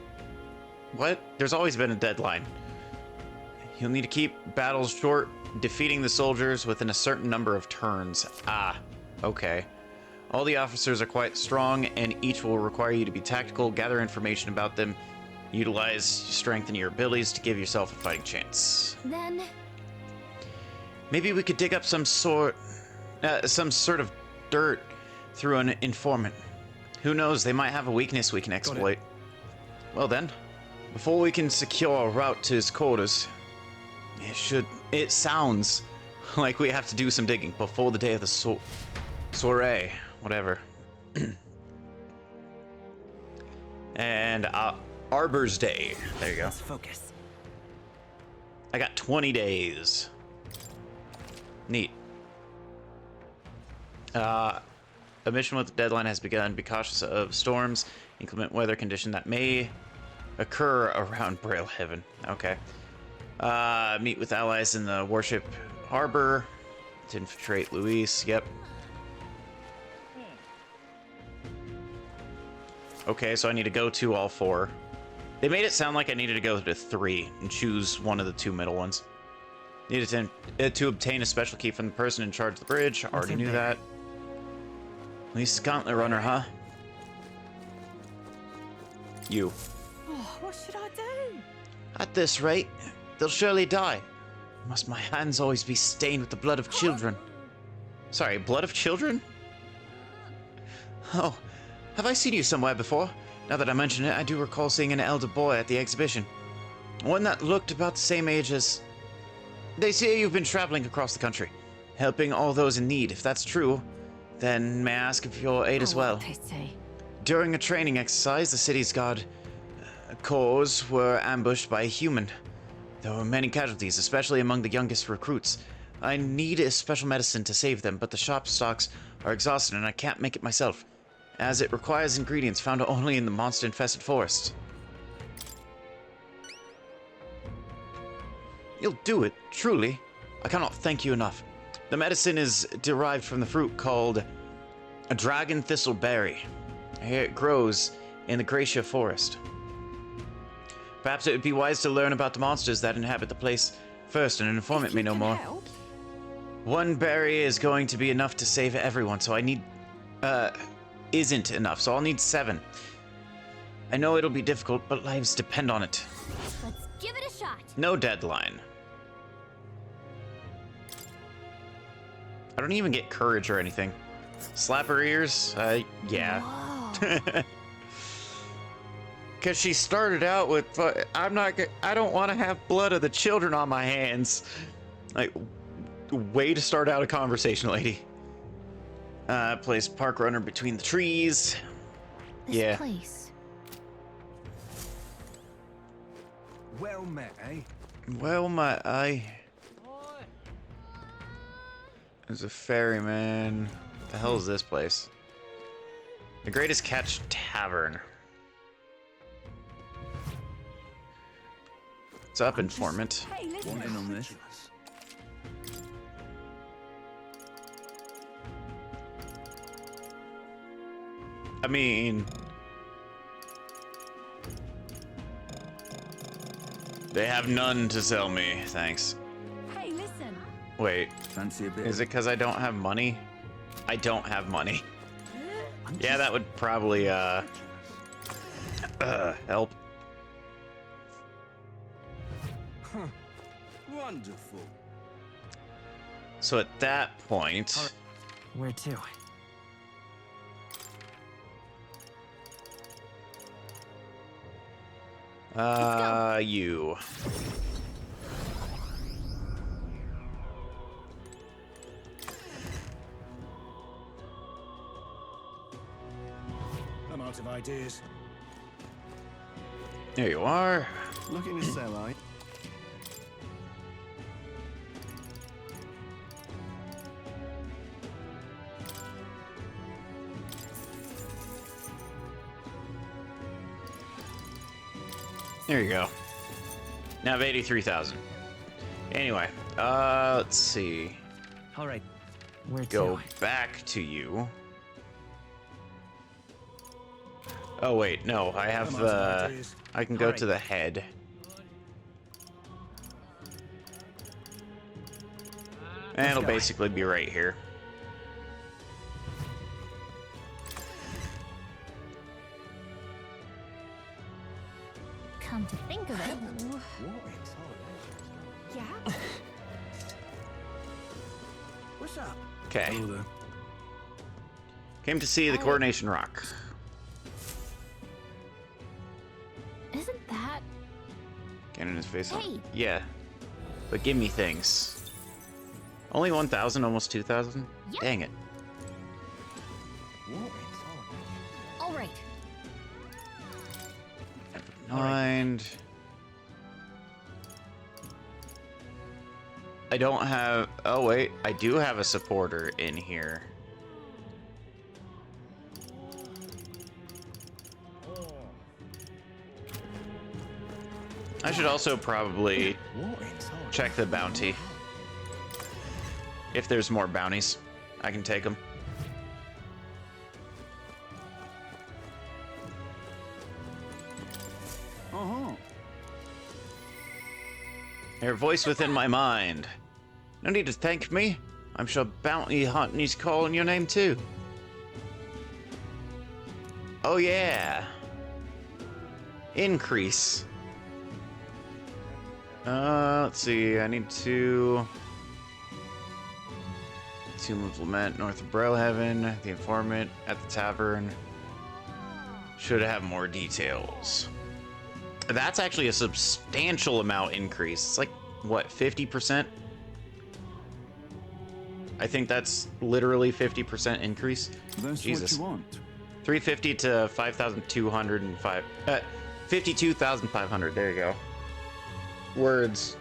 S1: What? There's always been a deadline. You'll need to keep battles short, defeating the soldiers within a certain number of turns. Ah, okay. All the officers are quite strong, and each will require you to be tactical, gather information about them, utilize strength in your abilities to give yourself a fighting chance.
S4: Then
S1: maybe we could dig up some sort of dirt through an informant. Who knows, they might have a weakness we can exploit. Well then, before we can secure a route to his quarters, it sounds like we have to do some digging before the day of the soiree, whatever. And Arbor's Day. There you go.
S8: Let's focus.
S1: I got 20 days. Neat. A mission with the deadline has begun. Be cautious of storms, inclement weather condition that may occur around Braille Heaven. Okay. Meet with allies in the Warship Harbor to infiltrate Luis. Yep. Okay, so I need to go to all 4. They made it sound like I needed to go to 3 and choose one of the 2 middle ones. Needed to obtain a special key from the person in charge of the bridge. Already knew that. Luis Gauntlet Runner, huh? You.
S6: Oh, what should I do?
S1: At this rate, they'll surely die. Must my hands always be stained with the blood of children? Sorry, blood of children? Oh, have I seen you somewhere before? Now that I mention it, I do recall seeing an elder boy at the exhibition. One that looked about the same age as... They say you've been traveling across the country, helping all those in need. If that's true, then may I ask for your aid as well? During a training exercise, the city's guard corps were ambushed by a human. There were many casualties, especially among the youngest recruits. I need a special medicine to save them, but the shop stocks are exhausted and I can't make it myself, as it requires ingredients found only in the monster-infested forest. You'll do it, truly. I cannot thank you enough. The medicine is derived from the fruit called a dragon thistle berry. Here it grows in the Gracia forest. Perhaps it would be wise to learn about the monsters that inhabit the place first, and an informant may know more. One berry is going to be enough to save everyone, so I need... isn't enough, so I'll need 7. I know it'll be difficult, but lives depend on it.
S4: let's give it a shot.
S1: No deadline. I don't even get courage or anything. Slap her ears? Yeah. Because she started out with, I don't want to have blood of the children on my hands. Like, way to start out a conversation, lady. Place park runner between the trees.
S4: This place.
S19: Well met, eh?
S1: Well met, eh? There's a ferryman. What the hell is this place? The Greatest Catch Tavern. What's up, informant?
S6: Hey, listen.
S15: One in on this.
S1: I mean... They have none to sell me, thanks.
S6: Hey, listen.
S1: Wait,
S15: Fancy a bit?
S1: is it because I don't have money? I don't have money. Yeah, that would probably, help.
S11: Huh. Wonderful.
S1: So at that point...
S8: Where to?
S1: You.
S2: I'm out of ideas.
S1: There you are.
S15: Looking to sell, eh?
S1: There you go. Now I have 83,000. Anyway, let's see.
S17: All right. Where
S1: Go
S17: to?
S1: back to you. Oh wait, no, I have I can go to the head. And it'll basically be right here.
S16: Come to think of it. Yeah?
S20: What's up?
S1: Okay. Came to see the Coronation Rock.
S16: Isn't that...
S1: Cannon his face.
S16: Hey.
S1: Yeah. But give me things. Only 1,000, almost 2,000?
S16: Yep.
S1: Dang it.
S16: All right.
S1: Mind. I don't have... Oh, wait. I do have a supporter in here. I should also probably check the bounty. If there's more bounties, I can take them. Your voice within my mind. No need to thank me. I'm sure bounty hunting's calling your name too. Oh yeah. Increase. Let's see. I need to... Tomb of Lament, north of Brailheaven, the informant at the tavern. Should have more details. That's actually a substantial amount increase. It's like, what, 50%? I think that's literally 50% increase.
S15: That's
S1: Jesus.
S15: what you want.
S1: 350 to 5,205. 52,500. There you go. Words.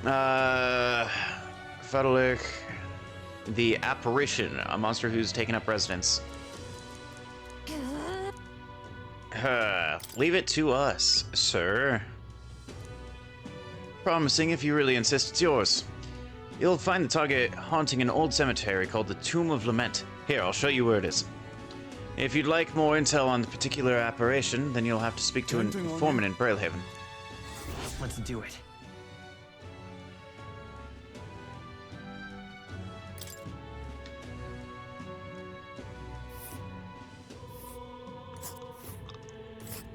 S1: Fadalik. The Apparition, a monster who's taken up residence. Leave it to us, sir. Promising if you really insist it's yours. You'll find the target haunting an old cemetery called the Tomb of Lament. Here, I'll show you where it is. If you'd like more intel on the particular apparition, then you'll have to speak to an informant in Brailhaven.
S8: Let's do it.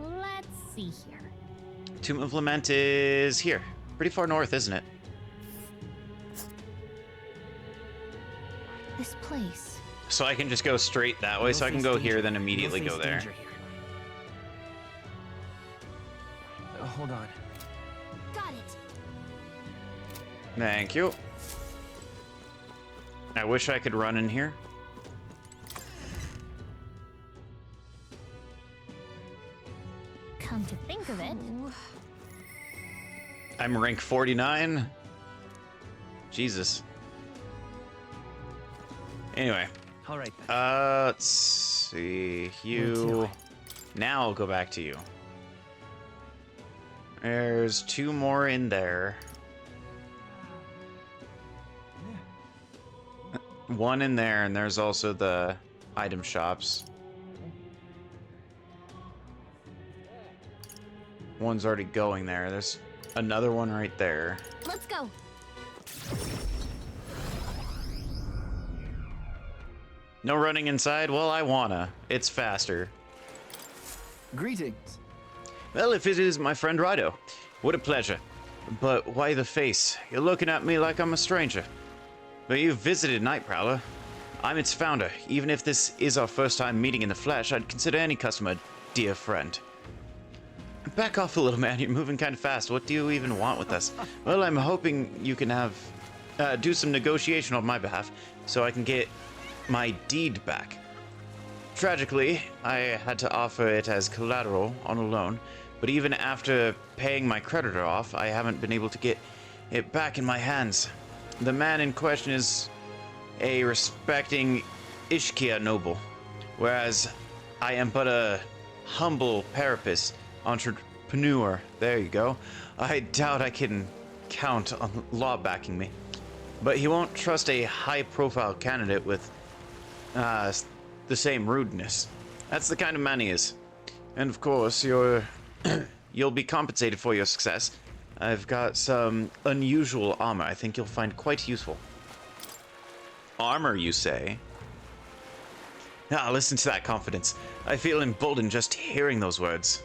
S16: Let's see here.
S1: Tomb of Lament is here. Pretty far north, isn't it?
S16: This place.
S1: So I can just go straight that way, so I can go here, then immediately go there.
S8: Hold on.
S16: Got it.
S1: Thank you. I wish I could run in here.
S16: Come to think of it.
S1: I'm rank 49. Jesus. Anyway.
S17: All right.
S1: Let's see. You. Now I'll go back to you. There's 2 more in there. 1 in there, and there's also the item shops. One's already going there. There's another one right there.
S16: Let's go.
S1: No running inside? Well, I wanna. It's faster.
S20: Greetings.
S1: Well, if it is my friend Rido, what a pleasure. But why the face? You're looking at me like I'm a stranger. But you've visited Nightprowler. I'm its founder. Even if this is our first time meeting in the flesh, I'd consider any customer a dear friend. Back off a little, man. You're moving kind of fast. What do you even want with us? Well, I'm hoping you can do some negotiation on my behalf, so I can get my deed back. Tragically, I had to offer it as collateral on a loan, but even after paying my creditor off, I haven't been able to get it back in my hands. The man in question is a respecting Ishkia noble, whereas I am but a humble parapist entrepreneur. There you go. I doubt I can count on law backing me. But he won't trust a high-profile candidate with the same rudeness. That's the kind of man he is. And of course, you'll be compensated for your success. I've got some unusual armor I think you'll find quite useful. Armor, you say? Ah, listen to that confidence. I feel emboldened just hearing those words.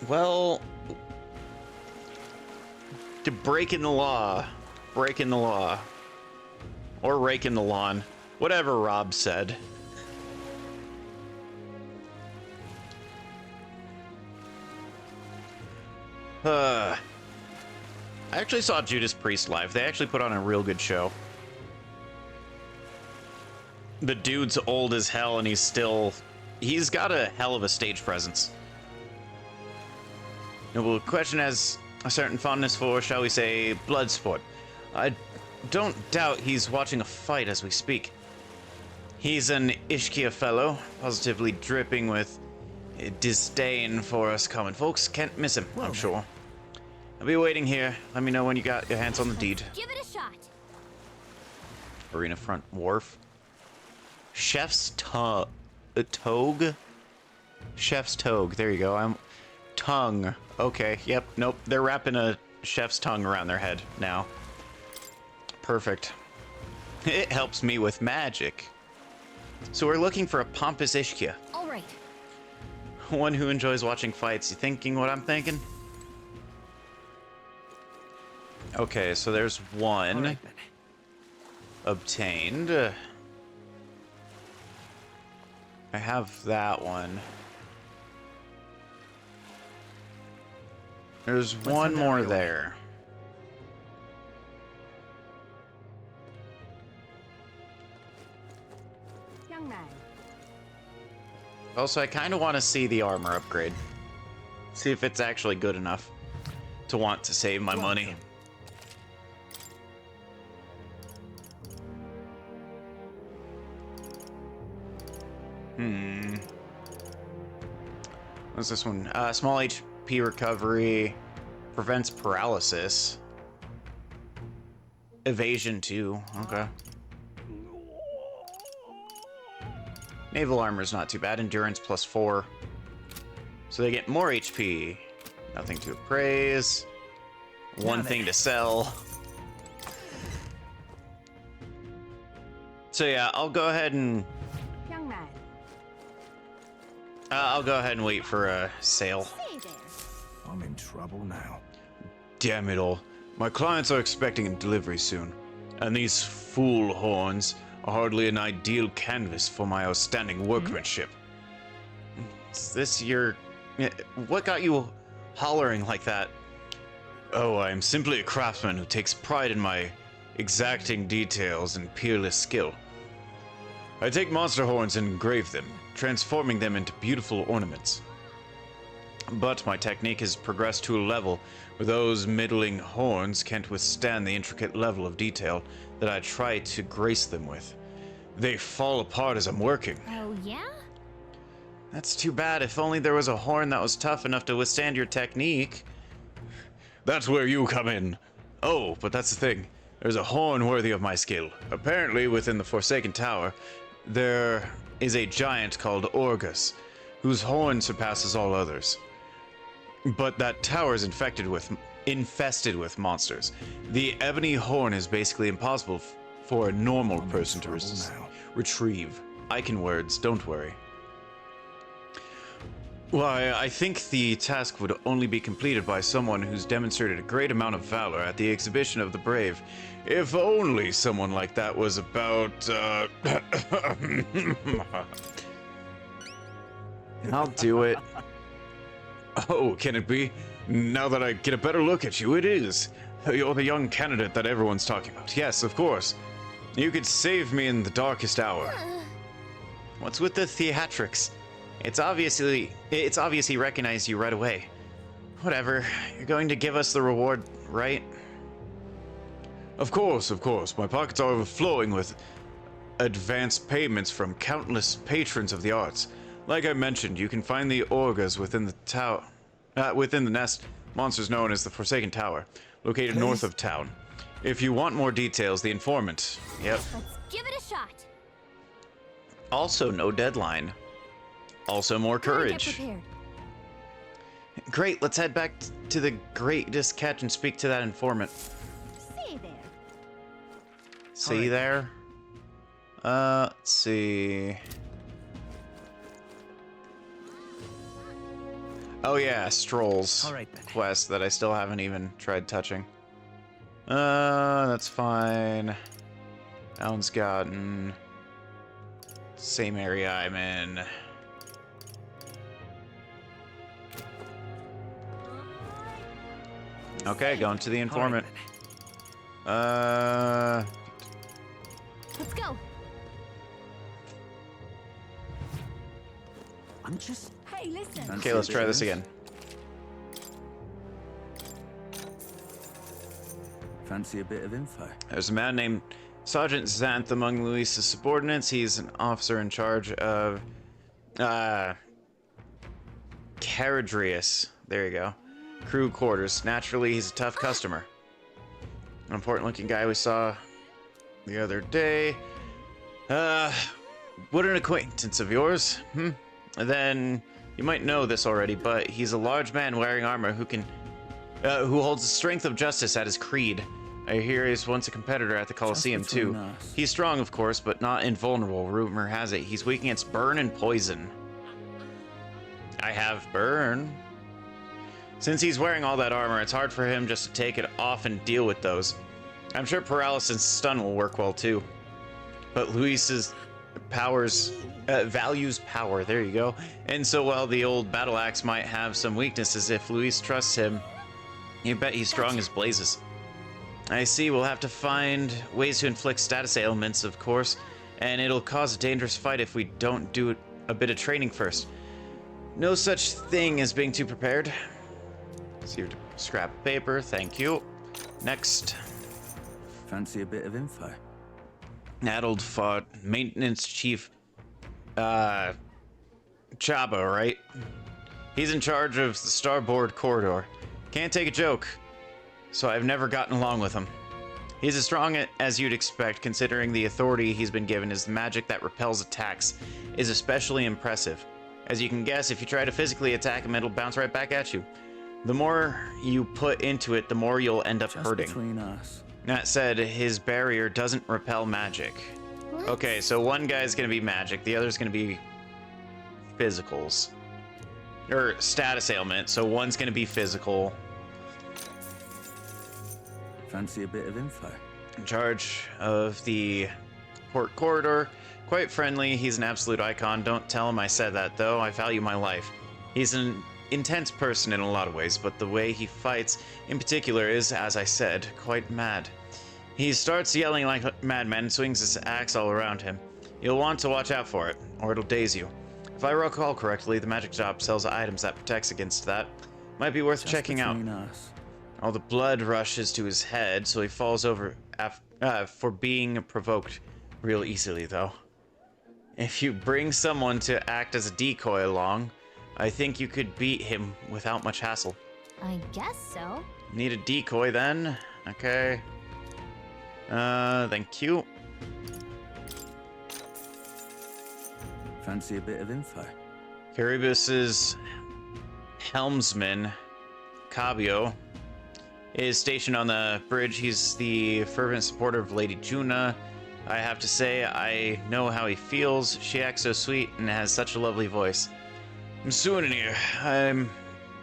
S1: Well, to breaking the law. Breaking the law. Or raking the lawn. Whatever Rob said. I actually saw Judas Priest live. They actually put on a real good show. The dude's old as hell and he's got a hell of a stage presence. Noble Question has a certain fondness for, shall we say, blood sport. I don't doubt he's watching a fight as we speak. He's an Ishkia fellow, positively dripping with disdain for us common folks. Can't miss him, I'm sure. I'll be waiting here. Let me know when you got your hands on the deed.
S13: Give it a shot.
S1: Arena front wharf. Chef's togue? Chef's togue. There you go. Tongue. Okay, yep, nope. They're wrapping a chef's tongue around their head now. Perfect. It helps me with magic. So we're looking for a pompous Ishkia.
S13: All right.
S1: One who enjoys watching fights. You thinking what I'm thinking? Okay, so there's one
S8: Right,
S1: obtained. I have that one. There's one more there.
S13: Young man.
S1: Also, I kind of want to see the armor upgrade. See if it's actually good enough to want to save my money. What's this one? Small HP recovery. Prevents paralysis. Evasion 2. Okay. Naval armor's not too bad. Endurance +4. So they get more HP. Nothing to appraise. One thing to sell. So yeah, I'll go ahead and...
S13: Young man.
S1: I'll go ahead and wait for a sale.
S20: I'm in trouble now.
S1: Damn it all. My clients are expecting a delivery soon. And these fool horns are hardly an ideal canvas for my outstanding workmanship. Is this your... What got you hollering like that? Oh, I am simply a craftsman who takes pride in my exacting details and peerless skill. I take monster horns and engrave them, transforming them into beautiful ornaments. But my technique has progressed to a level where those middling horns can't withstand the intricate level of detail that I try to grace them with. They fall apart as I'm working.
S13: Oh, yeah?
S1: That's too bad. If only there was a horn that was tough enough to withstand your technique. That's where you come in. Oh, but that's the thing. There's a horn worthy of my skill. Apparently, within the Forsaken Tower, there is a giant called Orgus, whose horn surpasses all others. But that tower is infested with monsters. The ebony horn is basically impossible for a normal person to retrieve. I can words, don't worry. Why, I think the task would only be completed by someone who's demonstrated a great amount of valor at the exhibition of the brave. If only someone like that was about, I'll do it. Oh, can it be? Now that I get a better look at you, it is. You're the young candidate that everyone's talking about. Yes, of course. You could save me in the darkest hour. What's with the theatrics? It's obvious he recognized you right away. Whatever. You're going to give us the reward, right? Of course, of course. My pockets are overflowing with advance payments from countless patrons of the arts. Like I mentioned, you can find the Orgas within the tower, within the nest monsters known as the Forsaken Tower, located north of town. If you want more details, the informant. Yep.
S7: Let's give it a shot.
S1: Also, no deadline. Also, more courage.
S7: Get prepared.
S1: Great, let's head back to the greatest catch and speak to that informant.
S7: See there.
S1: See there? Let's see. Oh yeah, Stroll's quest that I still haven't even tried touching. That's fine. That gotten. Same area I'm in. Okay, going to the informant.
S7: Let's go.
S18: I'm just...
S7: Hey, listen.
S1: Okay, let's try this again.
S15: Fancy a bit of info?
S1: There's a man named Sergeant Xanth among Luis's subordinates. He's an officer in charge of Caradrius. There you go. Crew quarters. Naturally, he's a tough customer. An important-looking guy we saw the other day. What an acquaintance of yours? Then you might know this already, but he's a large man wearing armor who holds the strength of justice at his creed. I hear he's once a competitor at the Colosseum too. He's strong, of course, but not invulnerable. Rumor has it he's weak against burn and poison. I have burn. Since he's wearing all that armor, it's hard for him just to take it off and deal with those. I'm sure paralysis and stun will work well too. But Luis's values power, there you go. And so while the old battle axe might have some weaknesses, if Luis trusts him, you bet he's strong as blazes. I see, we'll have to find ways to inflict status ailments, of course, and it'll cause a dangerous fight if we don't do a bit of training first. No such thing as being too prepared. See your scrap paper, thank you. Next.
S15: Fancy a bit of info?
S1: Addled fought maintenance chief, Chaba, right? He's in charge of the starboard corridor. Can't take a joke, so I've never gotten along with him. He's as strong as you'd expect, considering the authority he's been given. His magic that repels attacks is especially impressive. As you can guess, if you try to physically attack him, it'll bounce right back at you. The more you put into it, the more you'll end up hurting.
S15: Between us.
S1: That said, his barrier doesn't repel magic. Okay, so one guy's gonna be magic, the other's gonna be physicals. Or status ailment, so one's gonna be physical.
S15: Fancy a bit of info?
S1: In charge of the port corridor. Quite friendly, he's an absolute icon. Don't tell him I said that, though. I value my life. He's an intense person in a lot of ways, but the way he fights in particular is, as I said, quite mad. He starts yelling like a madman and swings his axe all around him. You'll want to watch out for it, or it'll daze you. If I recall correctly, the magic shop sells items that protects against that. Might be worth checking out. All the blood rushes to his head, so he falls over for being provoked real easily, though. If you bring someone to act as a decoy along, I think you could beat him without much hassle.
S7: I guess so.
S1: Need a decoy then? Okay. Thank you.
S15: Fancy a bit of info?
S1: Caribus's helmsman, Cabio, is stationed on the bridge. He's the fervent supporter of Lady Juna. I have to say, I know how he feels. She acts so sweet and has such a lovely voice. I'm soon in here.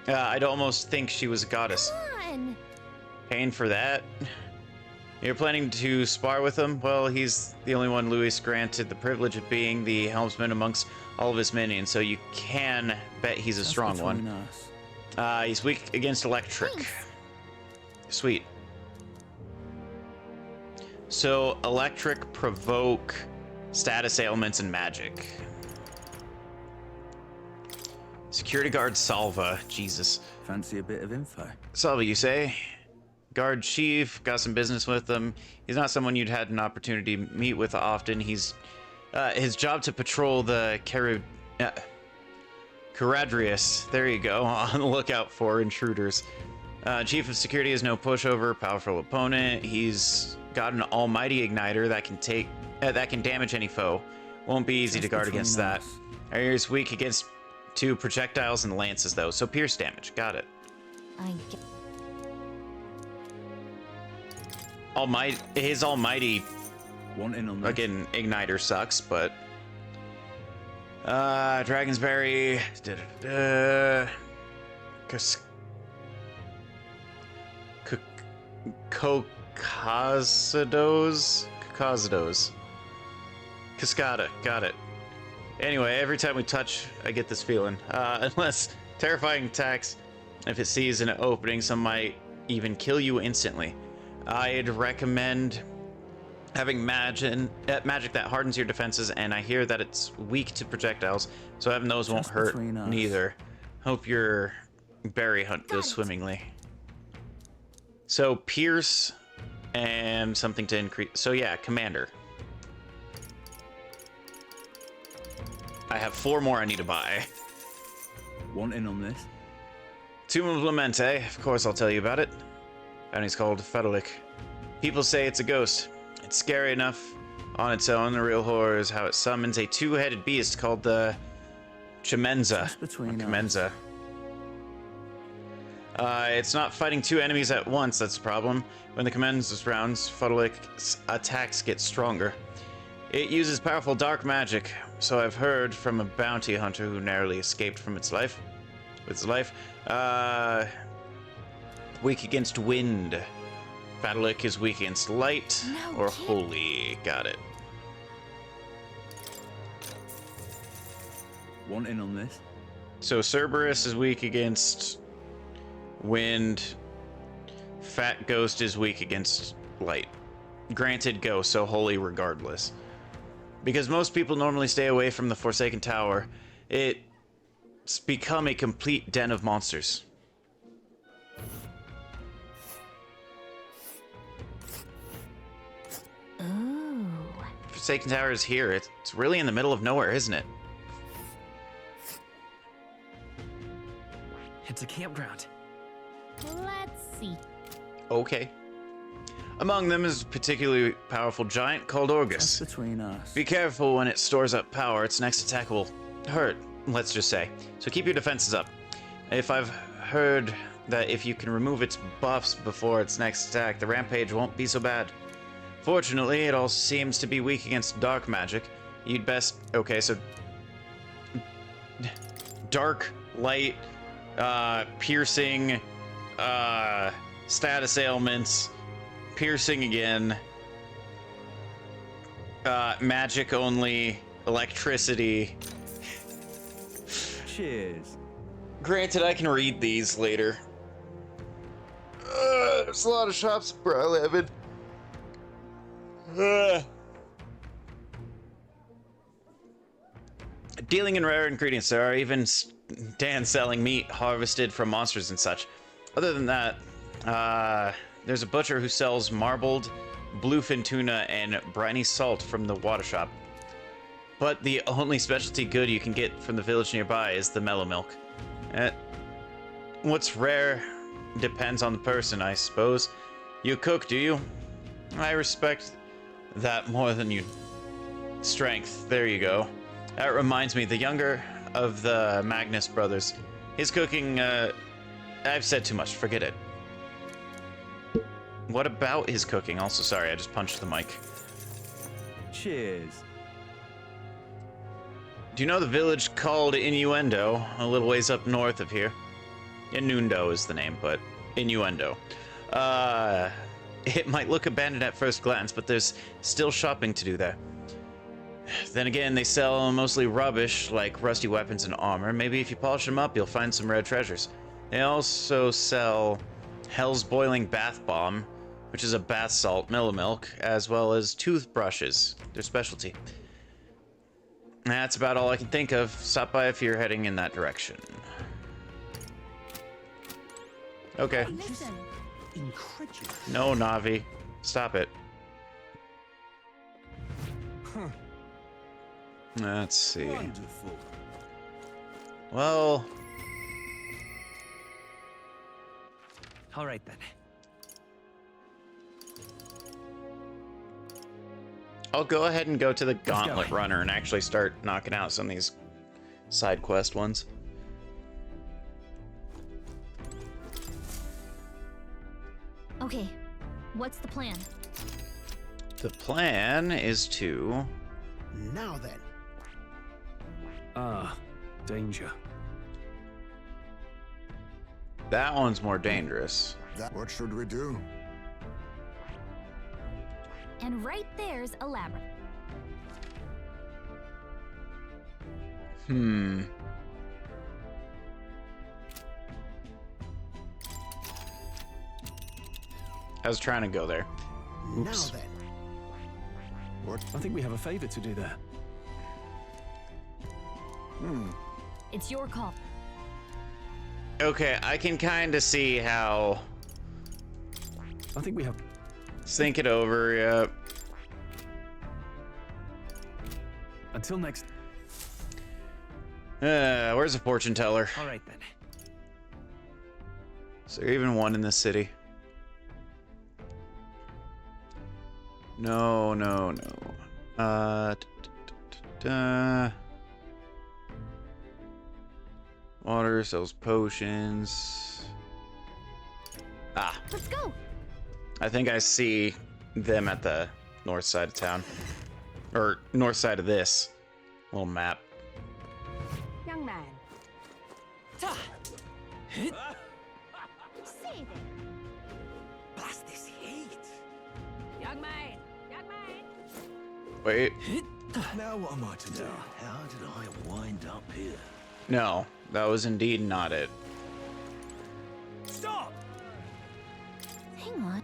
S1: I'd almost think she was a goddess.
S7: Come on.
S1: Paying for that? You're planning to spar with him? Well, he's the only one Luis granted the privilege of being the helmsman amongst all of his minions, so you can bet he's a strong one. He's weak against electric.
S7: Thanks.
S1: Sweet. So, electric, provoke, status ailments, and magic. Security guard Salva. Jesus.
S15: Fancy a bit of info?
S1: Salva, you say? guard chief, got some business with him. He's not someone you'd had an opportunity to meet with often. He's his job to patrol the Caradrius. There you go, on the lookout for intruders. Chief of security is no pushover, powerful opponent. He's got an almighty igniter that can damage any foe. Won't be easy to guard against that. He's weak against 2 projectiles and lances though, so pierce damage. Got it. His almighty again igniter sucks, but Dragon's Berry, Cocosidos, Cascada, got it. Anyway, every time we touch, I get this feeling. Unless terrifying attacks, if it sees an opening, some might even kill you instantly. I'd recommend having magic that hardens your defenses, and I hear that it's weak to projectiles, so having those won't hurt neither. Hope your berry hunt goes swimmingly. So pierce and something to increase. So yeah, commander. I have 4 more I need to buy.
S15: Want in on this?
S1: Tomb of Lamente, of course I'll tell you about it. Bounty's called Fedelik. People say it's a ghost. It's scary enough on its own. The real horror is how it summons a 2-headed beast called the Chimenza. Chimenza. It's not fighting 2 enemies at once, that's the problem. When the Chimenza's rounds, Fedelik's attacks get stronger. It uses powerful dark magic, so I've heard from a bounty hunter who narrowly escaped from its life. Weak against wind. Fedelik is weak against light or holy. Got it.
S15: Want in on this?
S1: So Cerberus is weak against wind. Fat Ghost is weak against light. Granted, go, so holy regardless. Because most people normally stay away from the Forsaken Tower, it's become a complete den of monsters.
S7: Ooh.
S1: Forsaken Tower is here. It's really in the middle of nowhere, isn't it?
S8: It's a campground.
S7: Let's see.
S1: Okay. Among them is a particularly powerful giant called Orgus.
S15: Between us.
S1: Be careful when it stores up power. Its next attack will hurt, let's just say. So keep your defenses up. If I've heard that if you can remove its buffs before its next attack, the rampage won't be so bad. Fortunately, it also seems to be weak against dark magic. You'd best... Okay, so... Dark, light, piercing, status ailments... Piercing again. Magic only. Electricity.
S15: Cheers.
S1: Granted, I can read these later. There's a lot of shops where I live in. Dealing in rare ingredients, there are even stands selling meat harvested from monsters and such. Other than that, there's a butcher who sells marbled bluefin tuna and briny salt from the water shop. But the only specialty good you can get from the village nearby is the mellow milk. What's rare depends on the person, I suppose. You cook, do you? I respect that more than you. Strength, there you go. That reminds me, the younger of the Magnus brothers, his cooking, I've said too much, forget it. What about his cooking? Also, sorry, I just punched the mic.
S15: Cheers.
S1: Do you know the village called Innuendo, a little ways up north of here? Innuendo is the name, but Innuendo. It might look abandoned at first glance, but there's still shopping to do there. Then again, they sell mostly rubbish, like rusty weapons and armor. Maybe if you polish them up, you'll find some rare treasures. They also sell Hell's Boiling Bath Bomb, which is a bath salt, mellow milk, as well as toothbrushes, their specialty. That's about all I can think of. Stop by if you're heading in that direction. Okay.
S7: Listen.
S20: incredulous.
S1: No, Navi. Stop it.
S20: Huh.
S1: Let's see.
S11: Wonderful.
S1: Well,
S17: All right then.
S1: I'll go ahead and go to the Gauntlet Runner and actually start knocking out some of these side quest ones.
S4: Okay, what's the plan?
S1: The plan is to...
S2: Now then.
S3: Ah, danger.
S1: That one's more dangerous.
S10: What should we do?
S4: And right there's a labyrinth.
S1: I was trying to go there.
S2: Oops. Now then.
S3: What? I think we have a favor to do there.
S4: It's your call.
S1: Okay, I can kind of see how...
S3: I think we have...
S1: Think it over, yeah.
S3: Until next...
S1: Where's the fortune teller?
S17: All right then.
S1: Is there even one in this city? No, no, no. Water sells potions. Ah.
S4: Let's go.
S1: I think I see them at the north side of town. Or north side of this little map.
S13: Young man.
S6: Hit.
S4: Say there.
S6: Blast this heat. Young man. Young man.
S1: Wait.
S15: Now what am I to do?
S18: How did I wind up here?
S1: No, that was indeed not it.
S6: Stop.
S4: Hang on.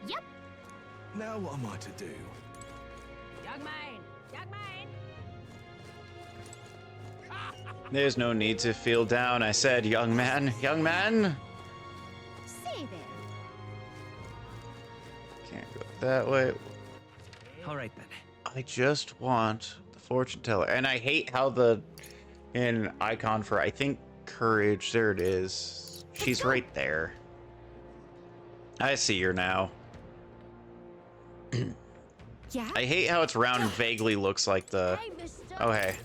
S4: Yep.
S15: Now what am I to do?
S6: Young man. Young man.
S1: There's no need to feel down. I said, young man, young man.
S4: Say there.
S1: Can't go that way.
S17: All right then.
S1: I just want the fortune teller. And I hate how in icon for, I think, courage, there it is. She's right there. I see her now.
S4: Yeah?
S1: I hate how it's round and vaguely looks like the... Oh, hey.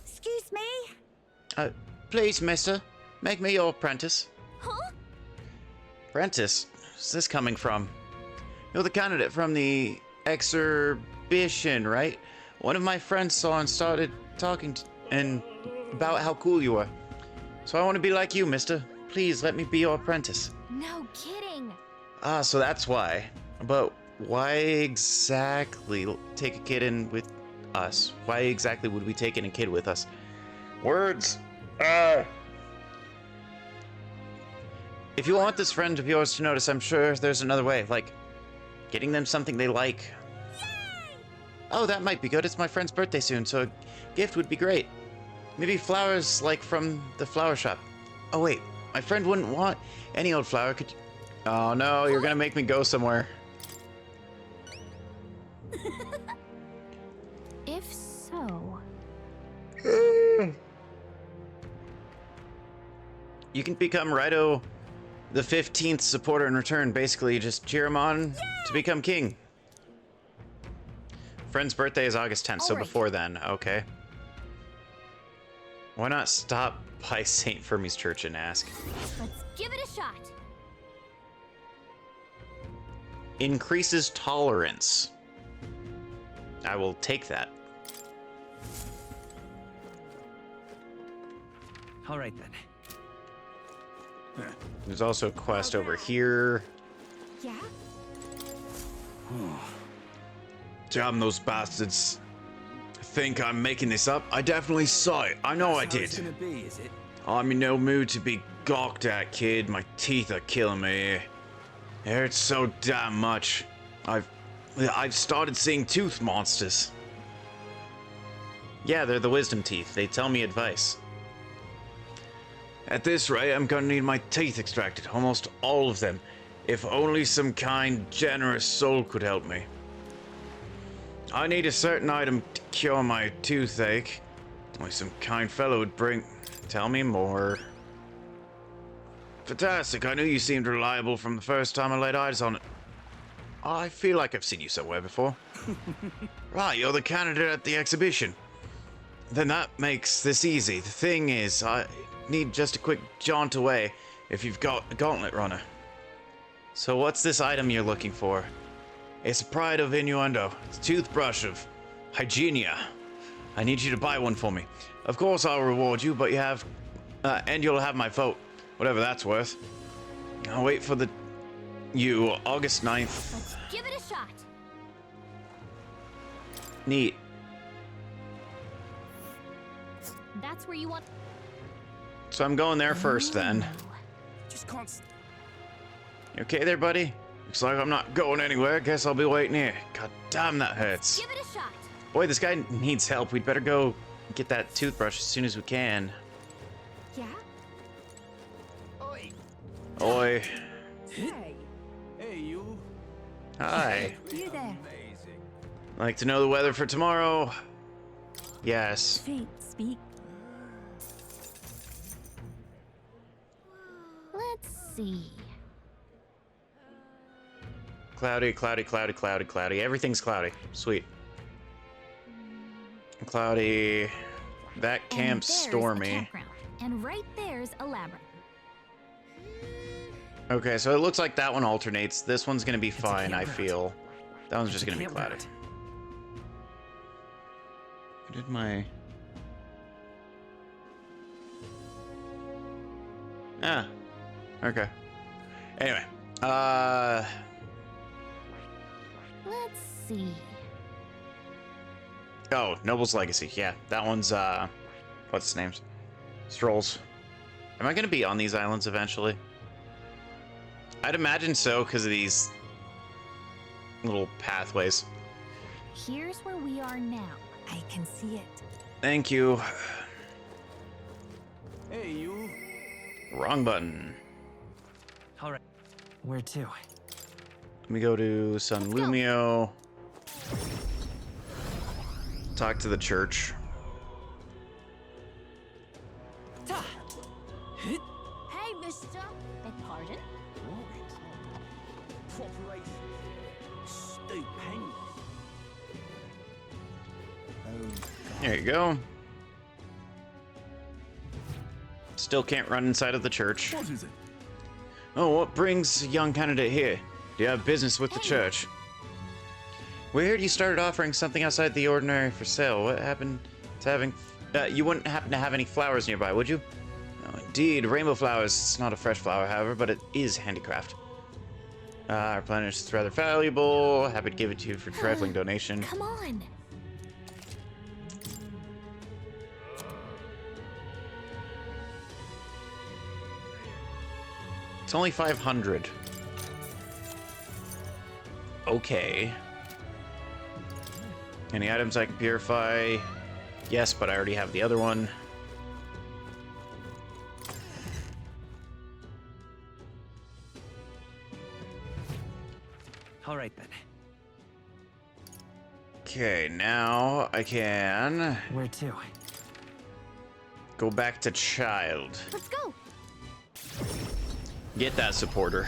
S4: Excuse me?
S1: Please, mister, make me your apprentice.
S4: Huh?
S1: Apprentice? Where's this coming from? You're the candidate from the exhibition, right? One of my friends saw and started talking about how cool you are. So I want to be like you, mister. Please let me be your apprentice.
S4: No kidding.
S1: Ah, so that's why. But why exactly take a kid in with us? Why exactly would we take in a kid with us? Words. If you want this friend of yours to notice, I'm sure there's another way, like getting them something they like. Yay! Oh, that might be good. It's my friend's birthday soon, so a gift would be great. Maybe flowers like from the flower shop. Oh wait, my friend wouldn't want any old flower. Could you... Oh no, you're gonna make me go somewhere.
S4: If so...
S1: You can become Raito the 15th supporter in return. Basically, you just cheer him on to become king. Friend's birthday is August 10th, so before then, okay. Why not stop by St. Fermi's Church and ask?
S4: Let's give it a shot.
S1: Increases tolerance. I will take that.
S17: All right then.
S1: There's also a quest over here.
S4: Yeah?
S1: Damn those bastards. Think I'm making this up? I definitely saw it. I know I did.
S11: It's gonna be, is it?
S1: I'm in no mood to be gawked at, kid. My teeth are killing me. It hurts so damn much. I've started seeing tooth monsters. Yeah, they're the wisdom teeth. They tell me advice. At this rate, I'm gonna need my teeth extracted, almost all of them. If only some kind, generous soul could help me. I need a certain item to cure my toothache. Only some kind fellow would bring... Tell me more. Fantastic, I knew you seemed reliable from the first time I laid eyes on it. I feel like I've seen you somewhere before. Right, you're the candidate at the exhibition. Then that makes this easy. The thing is, I need just a quick jaunt away if you've got a gauntlet runner. So what's this item you're looking for? It's a pride of innuendo. It's a toothbrush of hygienia. I need you to buy one for me. Of course I'll reward you, but you'll have my vote, whatever that's worth. I'll wait for you August 9th.
S7: Let's give it a shot.
S1: Neat.
S7: That's where you want.
S1: So I'm going there first then.
S12: Just can't.
S1: You okay there, buddy? Looks like I'm not going anywhere. Guess I'll be waiting here. God damn, that hurts.
S7: Give it a shot.
S1: Boy, this guy needs help. We'd better go get that toothbrush as soon as we can.
S7: Yeah?
S12: Oi.
S1: Oi.
S12: Hey. Hey, you.
S1: Hi.
S7: You there.
S1: Like to know the weather for tomorrow? Yes.
S4: Fate speak.
S7: Let's see.
S1: Cloudy, cloudy, cloudy, cloudy, cloudy. Everything's cloudy. Sweet. Cloudy. That camp's
S7: And there's a
S1: stormy.
S7: campground. And right there's a labyrinth.
S1: Okay, so it looks like that one alternates. This one's gonna be fine, I feel. That one's just gonna be cloudy. I did my... Ah. Okay. Anyway.
S7: Let's see.
S1: Oh, Noble's Legacy. Yeah, that one's, what's its names? Strolls. Am I gonna be on these islands eventually? I'd imagine so, because of these little pathways.
S7: Here's where we are now. I can see it.
S1: Thank you.
S12: Hey, you.
S1: Wrong button.
S8: All right. Where to?
S1: Let me go to San Lumio. Talk to the church.
S7: Hey, mister. Beg pardon?
S11: Preparation. Stupendous.
S1: There you go. Still can't run inside of the church.
S12: What is it?
S1: Oh, what brings a young candidate here? Do you have business with the church? We heard you started offering something outside the ordinary for sale. What happened to having... you wouldn't happen to have any flowers nearby, would you? No, indeed. Rainbow flowers. It's not a fresh flower, however, but it is handicraft. Our planet is rather valuable. Happy to give it to you for trifling donation.
S7: Come on.
S1: It's only 500. Okay. Any items I can purify? Yes, but I already have the other one.
S8: All right then.
S1: Okay, now I can
S8: Where to?
S1: go back to child.
S7: Let's go.
S1: Get that supporter.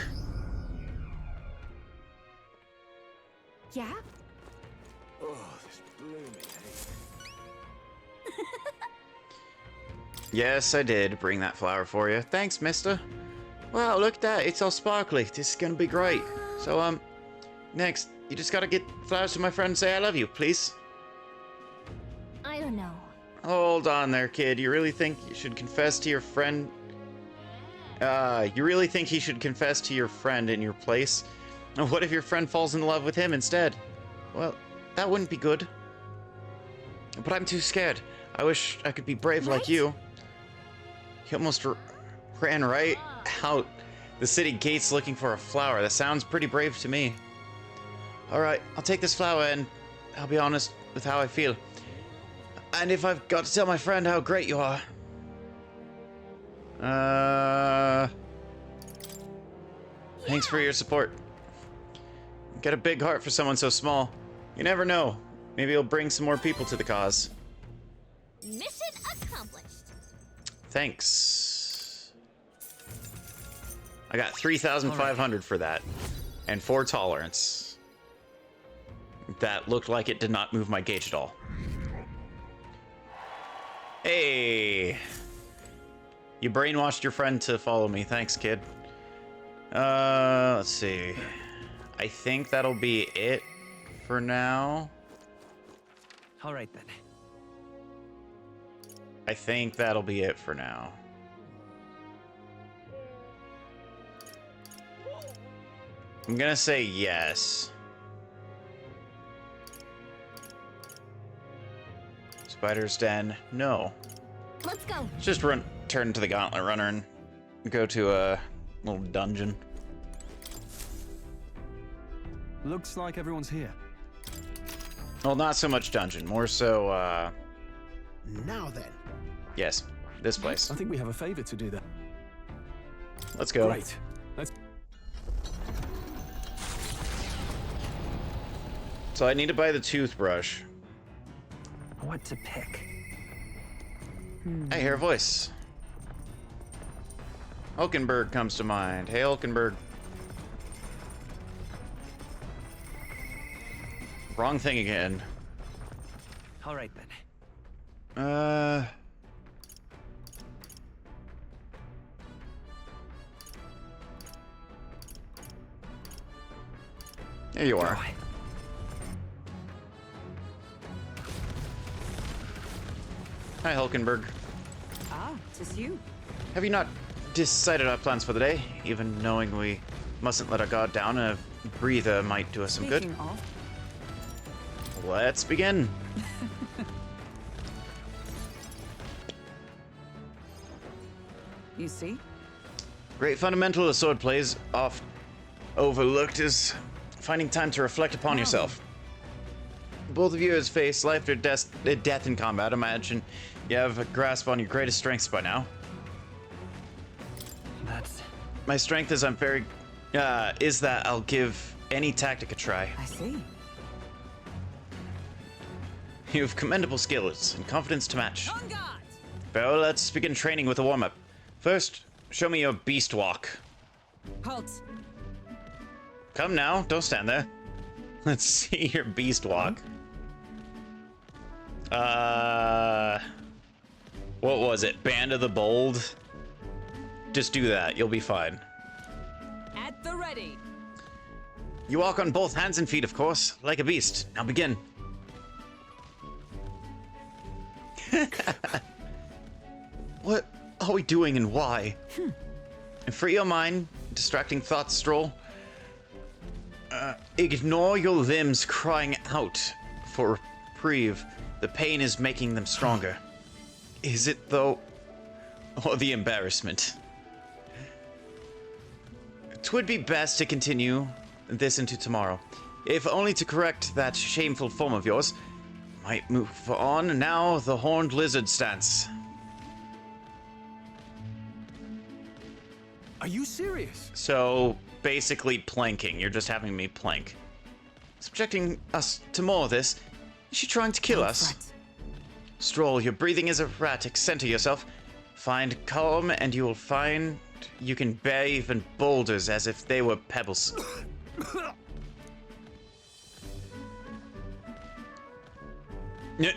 S7: Yeah?
S11: Oh, this blooming hay.
S1: Yes, I did bring that flower for you. Thanks, mister. Wow, look at that. It's all sparkly. This is gonna be great. So, next, you just gotta get flowers to my friend and say I love you, please.
S7: I don't know.
S1: Hold on there, kid. You really think you should confess to your friend? You really think he should confess to your friend in your place? What if your friend falls in love with him instead? Well, that wouldn't be good. But I'm too scared. I wish I could be brave like you. He almost ran right out the city gates looking for a flower. That sounds pretty brave to me. Alright, I'll take this flower and I'll be honest with how I feel. And if I've got to tell my friend how great you are. Thanks for your support. Got a big heart for someone so small. You never know. Maybe you'll bring some more people to the cause.
S7: Mission accomplished.
S1: Thanks. I got 3,500 for that. And 4 tolerance. That looked like it did not move my gauge at all. Hey! You brainwashed your friend to follow me. Thanks, kid. Let's see. I think that'll be it for now.
S8: All right, then.
S1: I think that'll be it for now. I'm gonna say yes. Spider's Den, no.
S7: Let's go.
S1: Let's just turn to the Gauntlet Runner and go to a little dungeon.
S3: Looks like everyone's here.
S1: Well, not so much dungeon, more so,
S2: Now then.
S1: yes, this place.
S3: I think we have a favor to do there.
S1: Let's go.
S3: Great. Let's...
S1: So I need to buy the toothbrush.
S8: What to pick?
S1: I hear a voice. Hulkenberg comes to mind. Hey, Hulkenberg. Wrong thing again.
S8: All right, then.
S1: There you are. Hi, Hulkenberg.
S6: Ah, 'tis you.
S1: Have you not decided our plans for the day? Even knowing we mustn't let our guard down, a breather might do us some good.
S6: Speaking of,
S1: Let's begin.
S6: you see?
S1: Great fundamental of sword plays oft overlooked is finding time to reflect upon yourself. Both of you has faced life or death in combat. Imagine you have a grasp on your greatest strengths by now.
S8: That's...
S1: My strength is is that I'll give any tactic a try.
S6: I see.
S1: You have commendable skills and confidence to match. Well, let's begin training with a warm-up. First, show me your beast walk.
S6: Halt.
S1: Come now, don't stand there. Let's see your beast walk. What was it? Band of the Bold? Just do that, you'll be fine.
S6: At the ready.
S1: You walk on both hands and feet, of course, like a beast. Now begin. What are we doing and why? And free your mind, distracting thoughts stroll. Ignore your limbs crying out for reprieve. The pain is making them stronger. Is it though? Or the embarrassment? 'Twould be best to continue this into tomorrow, if only to correct that shameful form of yours. Might move on now, the horned lizard stance.
S3: Are you serious?
S1: So, basically planking. You're just having me plank. Subjecting us to more of this. Is she trying to kill us? Stroll, your breathing is erratic. Center yourself. Find calm and you will find you can bear even boulders as if they were pebbles.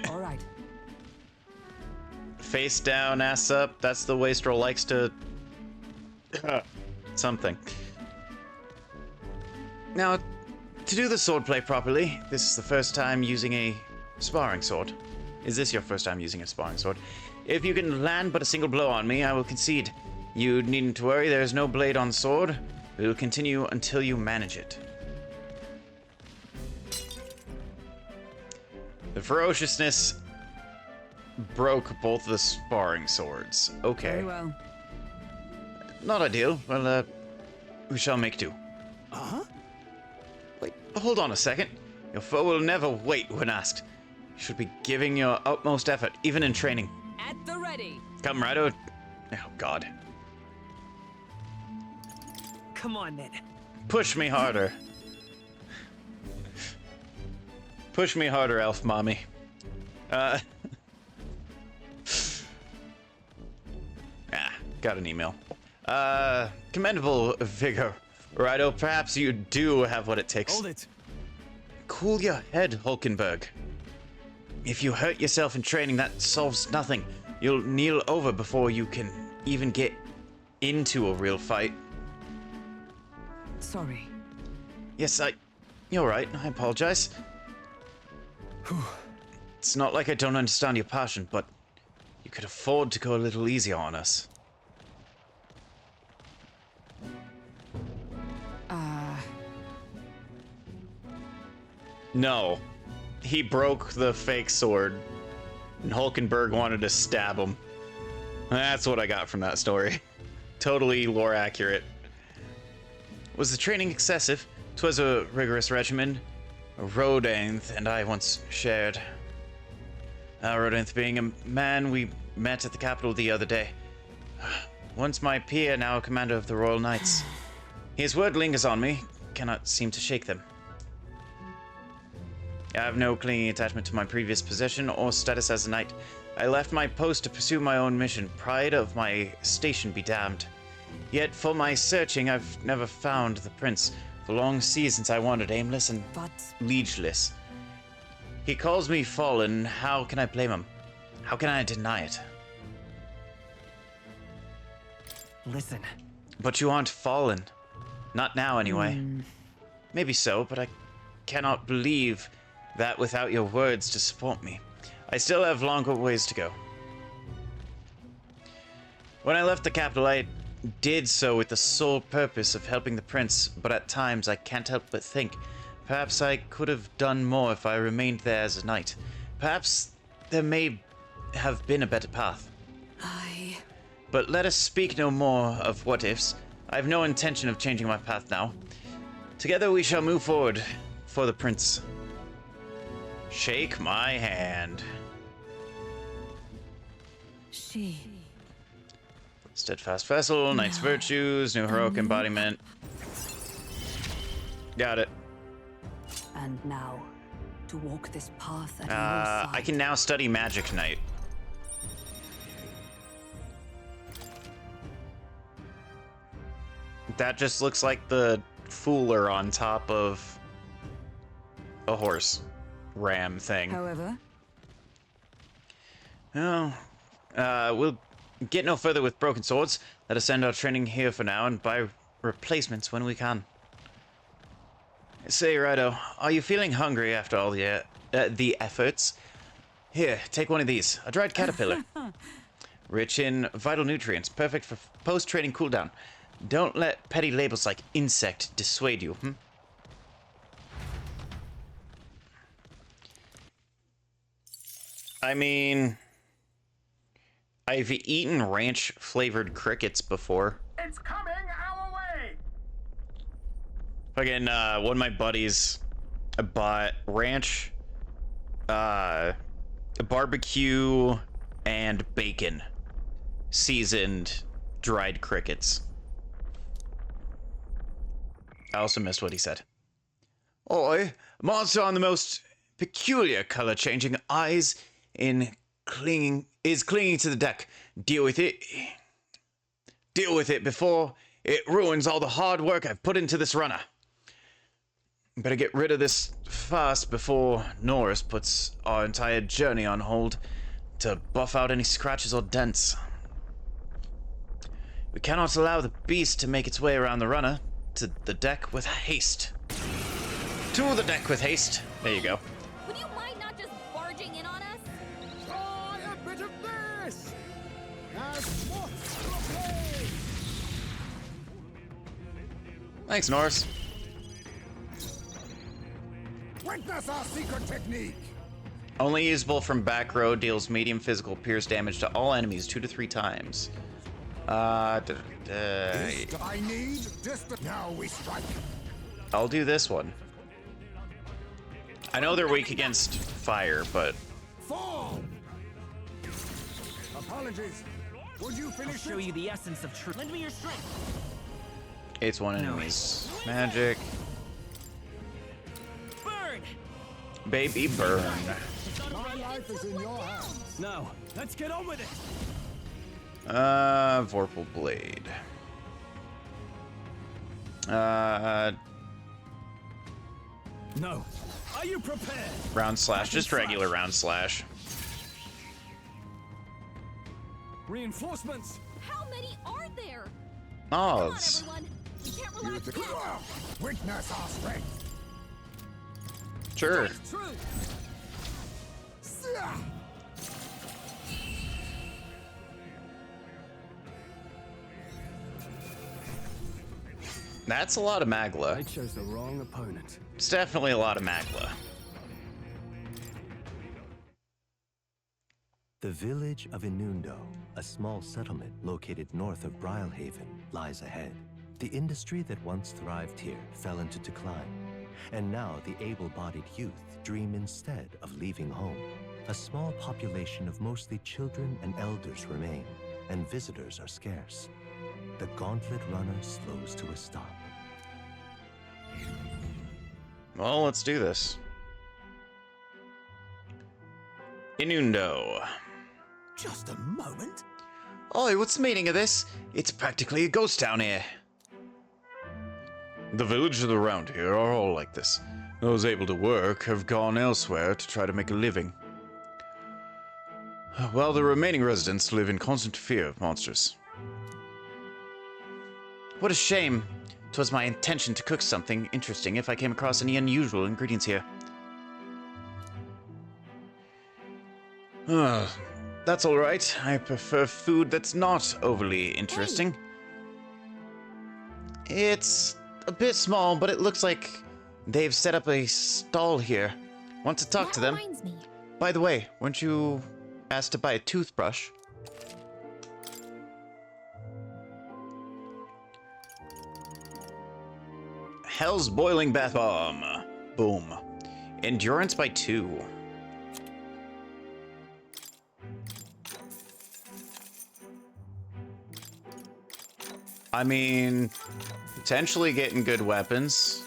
S6: All right.
S1: Face down, ass up. That's the way Stroll likes to... something. Now, to do the swordplay properly, this is the first time using a sparring sword. Is this your first time using a sparring sword? If you can land but a single blow on me, I will concede. You needn't to worry, there is no blade on sword. We will continue until you manage it. The ferociousness broke both the sparring swords. Okay.
S6: Very well.
S1: Not ideal. Well, we shall make do.
S2: Uh-huh.
S1: Wait, hold on a second. Your foe will never wait when asked. You should be giving your utmost effort, even in training.
S6: At the ready.
S1: Come, Rado. Oh, God.
S8: come on then.
S1: Push me harder. Push me harder, elf mommy. Got an email. Commendable vigor. Righto, perhaps you do have what it takes.
S19: Hold it.
S1: Cool your head, Hulkenberg. If you hurt yourself in training, that solves nothing. You'll kneel over before you can even get into a real fight.
S6: Sorry.
S1: Yes, You're right, I apologize. It's not like I don't understand your passion, but you could afford to go a little easier on us. No. He broke the fake sword, and Hulkenberg wanted to stab him. That's what I got from that story. Totally lore accurate. Was the training excessive? 'Twas a rigorous regimen. Rodanth and I once shared. Rodanth being a man we met at the capital the other day. Once my peer, now a commander of the Royal Knights. His word lingers on me, cannot seem to shake them. I have no clinging attachment to my previous position or status as a knight. I left my post to pursue my own mission, pride of my station be damned. Yet for my searching, I've never found the prince. For long seasons I wandered aimless and liegeless. He calls me fallen, how can I blame him? How can I deny it?
S8: Listen.
S1: But you aren't fallen. Not now, anyway. Maybe so, but I cannot believe that without your words to support me. I still have longer ways to go. When I left the capital, I did so with the sole purpose of helping the prince, but at times I can't help but think perhaps I could have done more if I remained there as a knight. Perhaps there may have been a better path. But let us speak no more of what-ifs. I have no intention of changing my path now. Together we shall move forward for the prince. Shake my hand. Steadfast vessel, knight's virtues, new heroic embodiment. Got it.
S6: And now, to walk this path at your side.
S1: I can now study Magic Knight. That just looks like the Fooler on top of a horse ram thing.
S6: However,
S1: Oh, we'll get no further with broken swords. Let us end our training here for now and buy replacements when we can. Say, Rido, are you feeling hungry after all the efforts? Here, take one of these. A dried caterpillar. Rich in vital nutrients, perfect for post-training cooldown. Don't let petty labels like insect dissuade you, I mean, I've eaten ranch-flavored crickets before.
S2: It's coming our way!
S1: Again, one of my buddies bought ranch, barbecue, and bacon seasoned dried crickets. I also missed what he said. Oi, monster on the most peculiar color-changing eyes is clinging to the deck. Deal with it. Deal with it before it ruins all the hard work I've put into this runner. Better get rid of this fast before Norris puts our entire journey on hold to buff out any scratches or dents. We cannot allow the beast to make its way around the runner. To the deck with haste. To the deck with haste. There you go.
S4: Would you mind not just barging in on us?
S2: Try a bit of this! As what's play?
S1: Thanks, Norris.
S10: Witness our secret technique!
S1: Only usable from back row, deals medium physical pierce damage to all enemies 2 to 3 times.
S10: I need distance. Now we strike.
S1: I'll do this one. I know they're weak against fire, but
S10: Fall! Apologies. Would you finish
S8: I'll show you the essence of truth. Lend me your strength.
S1: It's one enemy's magic.
S12: Burn!
S1: Baby burn.
S10: My life is in your hands.
S12: Now, let's get on with it.
S1: Vorpal Blade.
S12: No. Are you prepared?
S1: Round slash, just regular round slash.
S12: Reinforcements.
S16: How many are there?
S1: Odds.
S16: Come on, everyone. We can't relax yet.
S10: Witness our strength.
S1: Sure.
S16: True.
S1: That's a lot of Magla.
S3: I chose the wrong opponent.
S1: It's definitely a lot of Magla.
S5: The village of Inundo, a small settlement located north of Brilhaven, lies ahead. The industry that once thrived here fell into decline, and now the able-bodied youth dream instead of leaving home. A small population of mostly children and elders remain, and visitors are scarce. The Gauntlet Runner slows to a stop.
S1: Well, let's do this. Inundo.
S20: Just a moment.
S1: Oi, what's the meaning of this? It's practically a ghost town here. The villages around here are all like this. Those able to work have gone elsewhere to try to make a living, while the remaining residents live in constant fear of monsters. What a shame. 'Twas my intention to cook something interesting if I came across any unusual ingredients here. That's alright. I prefer food that's not overly interesting. It's a bit small, but it looks like they've set up a stall here. Want to talk to them?
S7: Reminds me.
S1: By the way, weren't you asked to buy a toothbrush? Hell's Boiling Bath Bomb. Boom. Endurance by 2. I mean, potentially getting good weapons.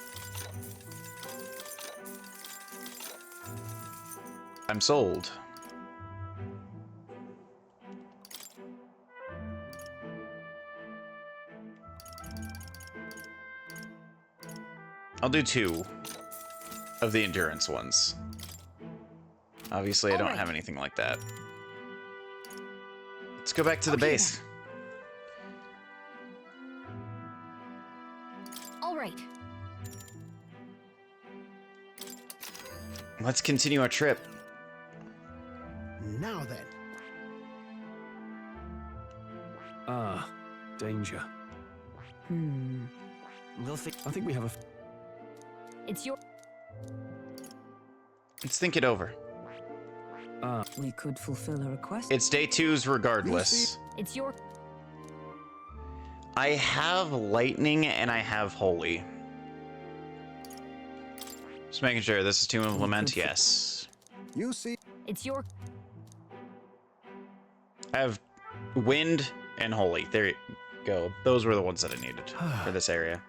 S1: I'm sold. I'll do 2 of the endurance ones. Obviously, I don't have anything like that. Let's go back to the base.
S7: All right.
S1: Let's continue our trip.
S2: Now then.
S3: Ah, danger.
S19: We'll think.
S3: I think we have a.
S7: It's your.
S1: Let's think it over.
S6: We could fulfill a request.
S1: It's day 2's regardless.
S7: It's your.
S1: I have lightning and I have holy. Just making sure this is Tomb of Lament. Yes.
S10: You see.
S7: It's your.
S1: I have wind and holy. There you go. Those were the ones that I needed for this area.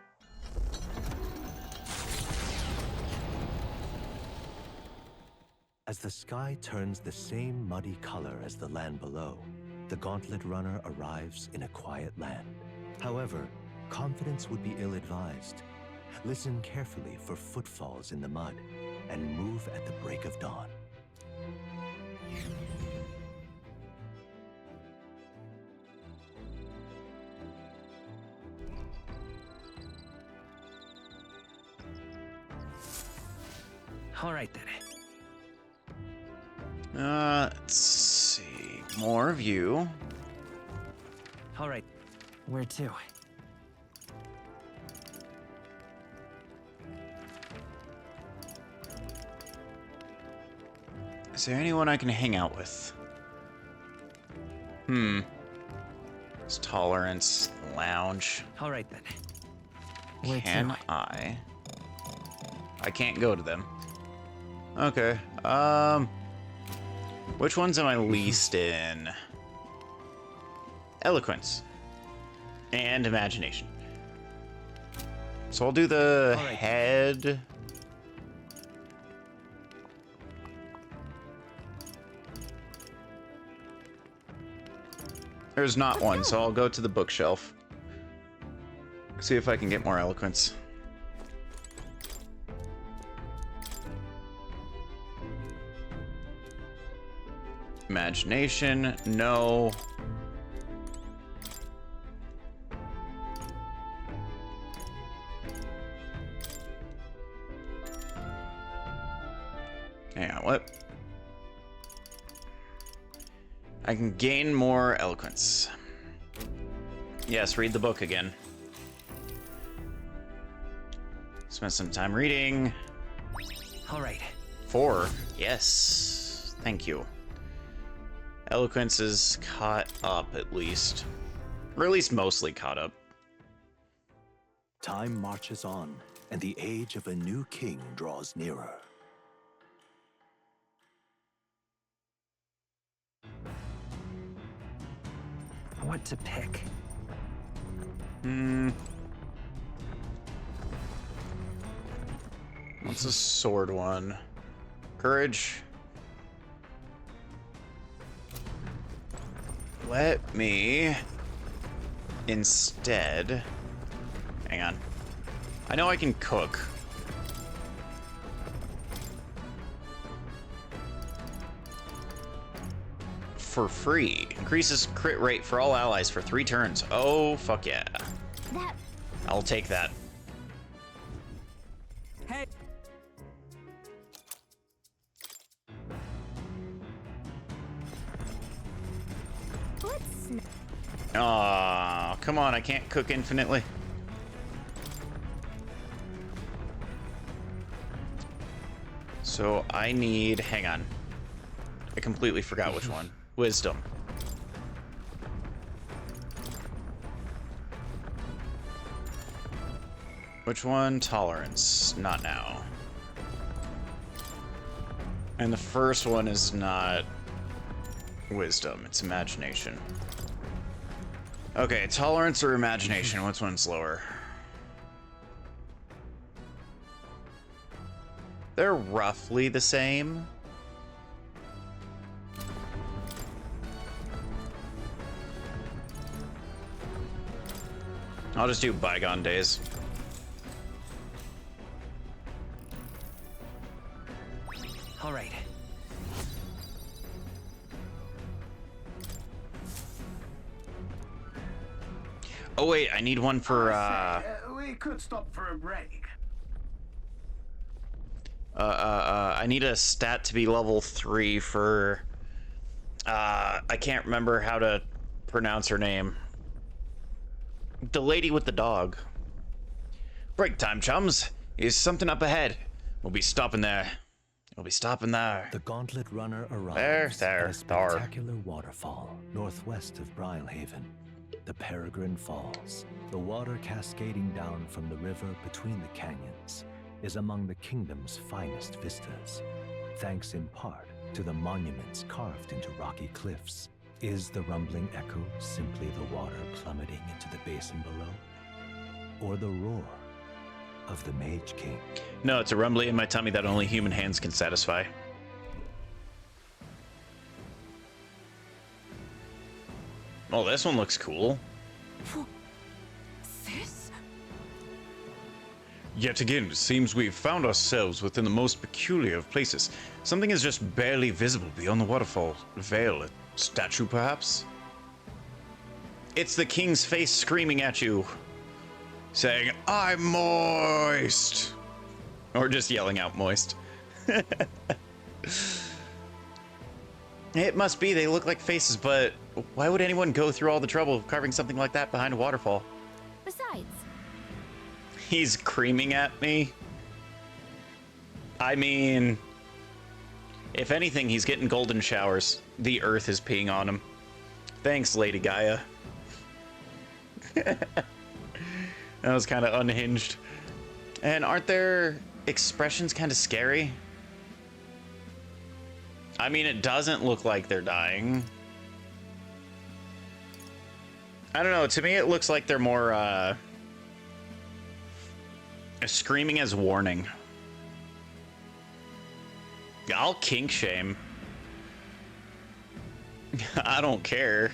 S5: As the sky turns the same muddy color as the land below, the Gauntlet Runner arrives in a quiet land. However, confidence would be ill-advised. Listen carefully for footfalls in the mud, and move at the break of dawn.
S8: All right then.
S1: Let's see. More of you.
S8: All right. Where to?
S1: Is there anyone I can hang out with? It's Tolerance Lounge.
S8: All right then.
S1: Can I? I can't go to them. Okay. Which ones am I least in? Eloquence. And Imagination. So I'll do the head. There's not one, so I'll go to the bookshelf. See if I can get more eloquence. Imagination, no. Hang on, what? I can gain more eloquence. Yes, read the book again. Spend some time reading.
S20: All right.
S1: 4. Yes. Thank you. Eloquence is caught up, at least. Or at least mostly caught up.
S5: Time marches on, and the age of a new king draws nearer.
S8: What to pick?
S1: What's a sword one? Courage. Let me instead... Hang on. I know I can cook. For free. Increases crit rate for all allies for 3 turns. Oh, fuck yeah. I'll take that.
S8: Hey.
S1: Aw, come on, I can't cook infinitely. So I need, hang on. I completely forgot which one. Wisdom. Which one? Tolerance. Not now. And the first one is not wisdom, it's imagination. Okay, tolerance or imagination? Which one's lower? They're roughly the same. I'll just do bygone days.
S8: All right.
S1: Oh wait, I need one for
S2: we could stop for a break.
S1: I need a stat to be level 3 for I can't remember how to pronounce her name. The lady with the dog. Break time, chums. Is something up ahead. We'll be stopping there. We'll be stopping there.
S5: The Gauntlet Runner arrives at a spectacular waterfall northwest of Brilhaven, the Peregrine Falls. The water cascading down from the river between the canyons is among the kingdom's finest vistas, thanks in part to the monuments carved into rocky cliffs. Is the rumbling echo simply the water plummeting into the basin below? Or the roar of the Mage King?
S1: No, it's a rumbling in my tummy that only human hands can satisfy. Oh, this one looks cool.
S6: This?
S1: Yet again, it seems we've found ourselves within the most peculiar of places. Something is just barely visible beyond the waterfall. Veil, a statue perhaps? It's the king's face screaming at you, saying, "I'm moist!" Or just yelling out moist. It must be, they look like faces, but why would anyone go through all the trouble of carving something like that behind a waterfall?
S4: Besides,
S1: He's creaming at me. I mean, if anything, he's getting golden showers. The earth is peeing on him. Thanks, Lady Gaia. That was kind of unhinged. And aren't their expressions kind of scary? I mean, it doesn't look like they're dying. I don't know, to me it looks like they're more, Screaming as warning. I'll kink shame. I don't care.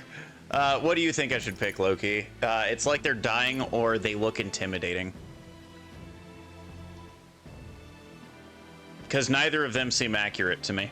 S1: What do you think I should pick, Loki? It's like they're dying or they look intimidating. Because neither of them seem accurate to me.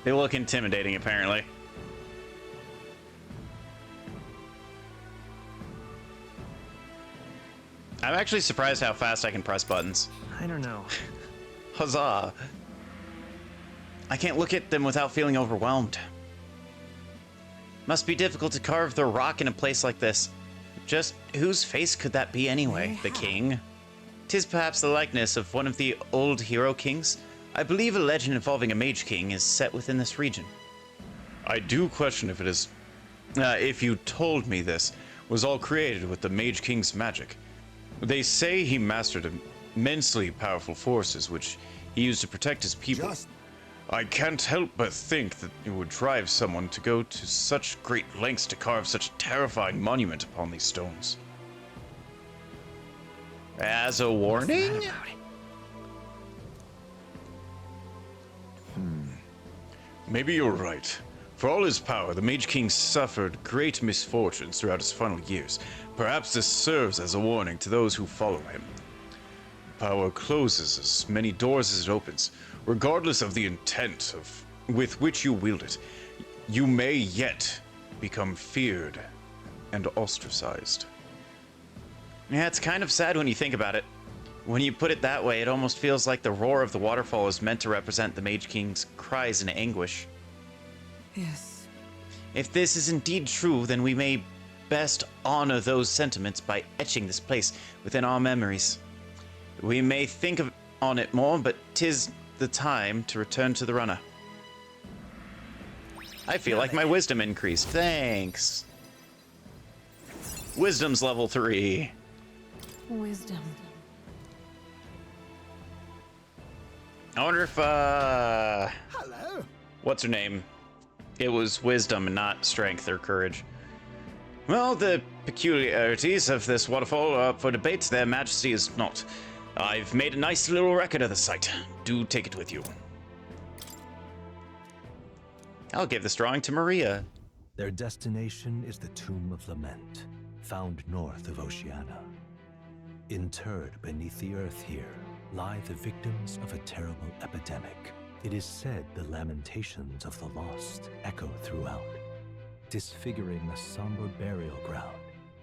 S1: They look intimidating, apparently. I'm actually surprised how fast I can press buttons.
S8: I don't know.
S1: Huzzah! I can't look at them without feeling overwhelmed. Must be difficult to carve the rock in a place like this. Just whose face could that be anyway? The king? 'Tis perhaps the likeness of one of the old hero kings. I believe a legend involving a mage king is set within this region. I do question if it is... if you told me this was all created with the mage king's magic. They say he mastered immensely powerful forces which he used to protect his people. I can't help but think that it would drive someone to go to such great lengths to carve such a terrifying monument upon these stones. As a warning? Maybe you're right. For all his power, the Mage King suffered great misfortunes throughout his final years. Perhaps this serves as a warning to those who follow him. Power closes as many doors as it opens. Regardless of the intent with which you wield it, you may yet become feared and ostracized. Yeah, it's kind of sad when you think about it. When you put it that way, it almost feels like the roar of the waterfall is meant to represent the Mage King's cries in anguish.
S6: Yes.
S1: If this is indeed true, then we may best honor those sentiments by etching this place within our memories. We may think on it more, but 'tis the time to return to the runner. I feel like my wisdom increased. Thanks. Wisdom's level 3.
S6: Wisdom.
S1: I wonder if,
S2: Hello.
S1: what's her name? It was wisdom and not strength or courage. Well, the peculiarities of this waterfall are up for debate. Their majesty is not. I've made a nice little record of the site. Do take it with you. I'll give this drawing to Maria.
S5: Their destination is the Tomb of Lament, found north of Oceania. Interred beneath the earth here lie the victims of a terrible epidemic. It is said the lamentations of the lost echo throughout, disfiguring the somber burial ground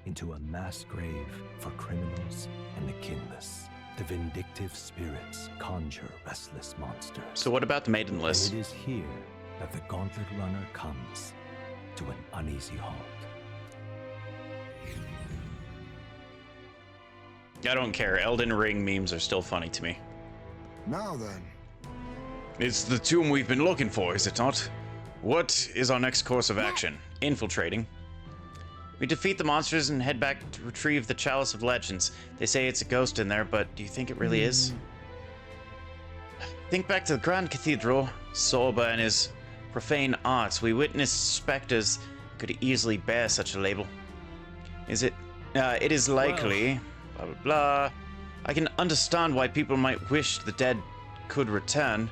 S5: into a mass grave for criminals and the kinless. The vindictive spirits conjure restless monsters.
S1: So what about the maiden list?
S5: And it is here that the Gauntlet Runner comes to an uneasy halt.
S1: I don't care. Elden Ring memes are still funny to me.
S10: Now then.
S1: It's the tomb we've been looking for, is it not? What is our next course of action? Infiltrating. We defeat the monsters and head back to retrieve the Chalice of Legends. They say it's a ghost in there, but do you think it really is? Think back to the Grand Cathedral. Sorba and his profane arts. We witnessed specters could easily bear such a label. Is it? It is likely. Blah, blah, blah. I can understand why people might wish the dead could return,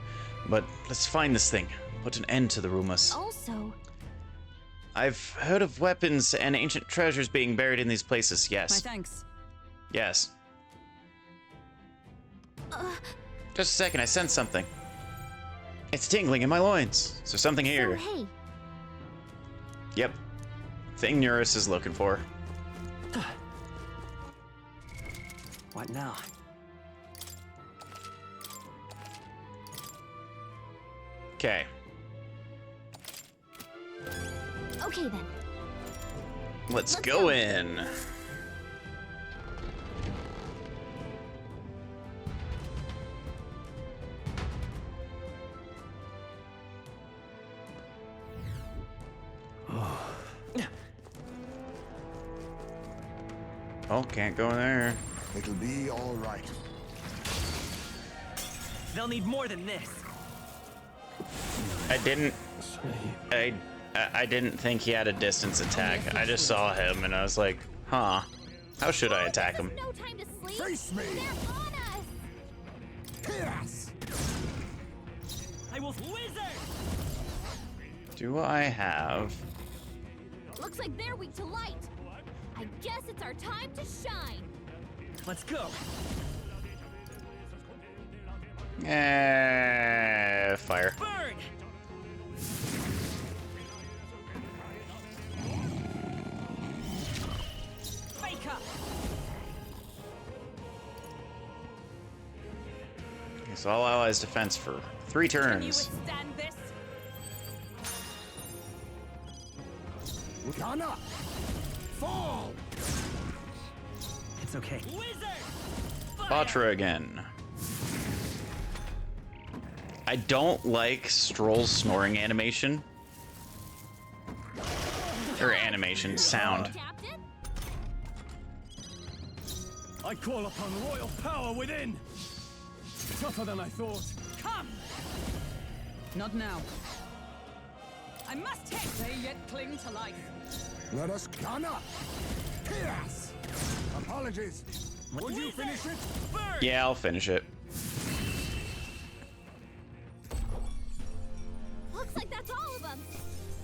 S1: but let's find this thing. Put an end to the rumors.
S7: Also,
S1: I've heard of weapons and ancient treasures being buried in these places, yes.
S6: My thanks.
S1: Yes. Just a second, I sense something. It's tingling in my loins. Is there something here?
S7: so hey,
S1: Yep. Thing Eurus is looking for.
S8: What now?
S1: Okay.
S7: okay then.
S1: Let's go in. Oh, can't go in there.
S10: It'll be all right.
S8: They'll need more than this.
S1: I didn't think he had a distance attack. I just saw him and I was like, huh, how should I attack him?
S7: No time to sleep.
S10: Face me!
S7: They're on us.
S10: Pierce!
S8: I will wizard!
S1: Do I have?
S7: Looks like they're weak to light. I guess it's our time to shine.
S8: Let's go.
S1: Fire.
S8: Burn! Wake up!
S1: Okay, so all allies defense for 3
S6: Can you
S1: turns.
S6: withstand this?
S10: Ghana! Fall!
S8: It's okay.
S1: Batra again. I don't like Stroll's snoring animation. Or animation, sound.
S3: I call upon royal power within. Tougher than I thought.
S6: Come! Not now. I must hit. They yet cling to life.
S10: Let us Ghana! Pierce! Apologies. Would you finish it?
S1: Yeah, I'll finish it.
S7: Looks like that's all of them.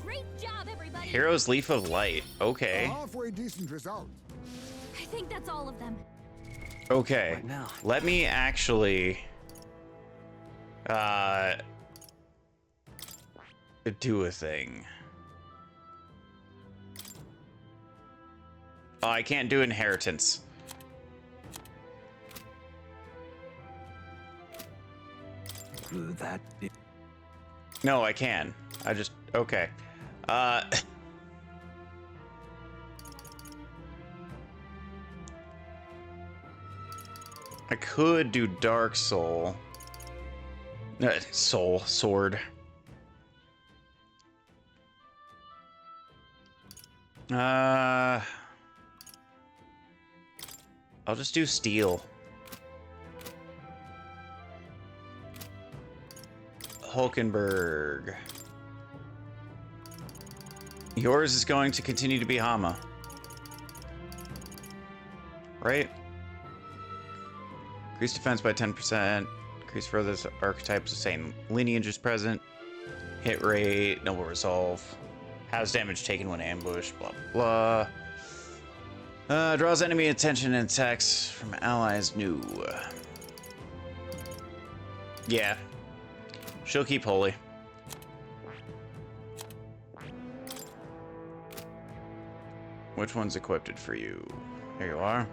S7: Great job, everybody.
S1: Hero's Leaf of Light. Okay.
S10: A halfway decent result.
S7: I think that's all of them.
S1: Okay. Let me actually do a thing. Oh, I can't do inheritance.
S5: That.
S1: No, I can. I just okay. I could do Dark Soul. Sword. I'll just do Steel. Hulkenberg. Yours is going to continue to be Hama. Right? Increase defense by 10%. Increase for others archetypes the same lineage is present. Hit rate, noble resolve. Has damage taken when ambushed, blah blah blah. Draws enemy attention and attacks from allies new. Yeah. She'll keep holy. Which one's equipped for you? There you are.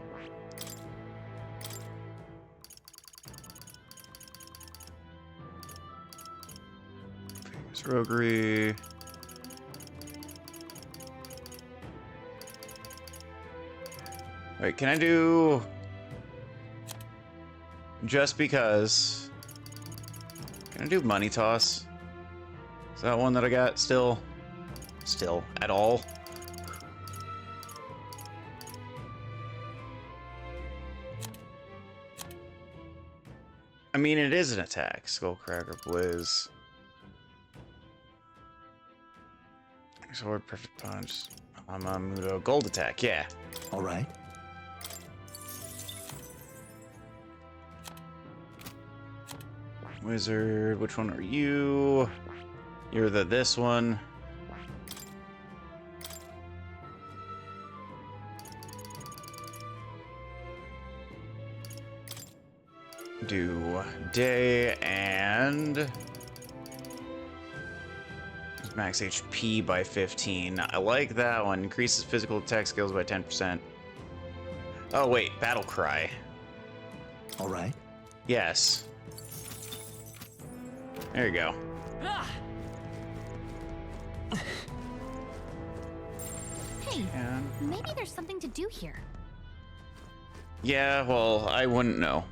S1: Vegas Roguery. Wait, can I do... Just because... Can I do Money Toss? Is that one that I got still? Still, at all? I mean, it is an attack. Skullcracker, Blizz. Sword, Perfect Punch. Amamudo, Gold Attack, yeah.
S5: Alright.
S1: Wizard, which one are you? You're this one. Do day and max HP by 15. I like that one. Increases physical attack skills by 10%. Oh wait, Battle Cry.
S5: All right.
S1: Yes. There you go.
S7: Hey, maybe there's something to do here.
S1: Yeah, well, I wouldn't know.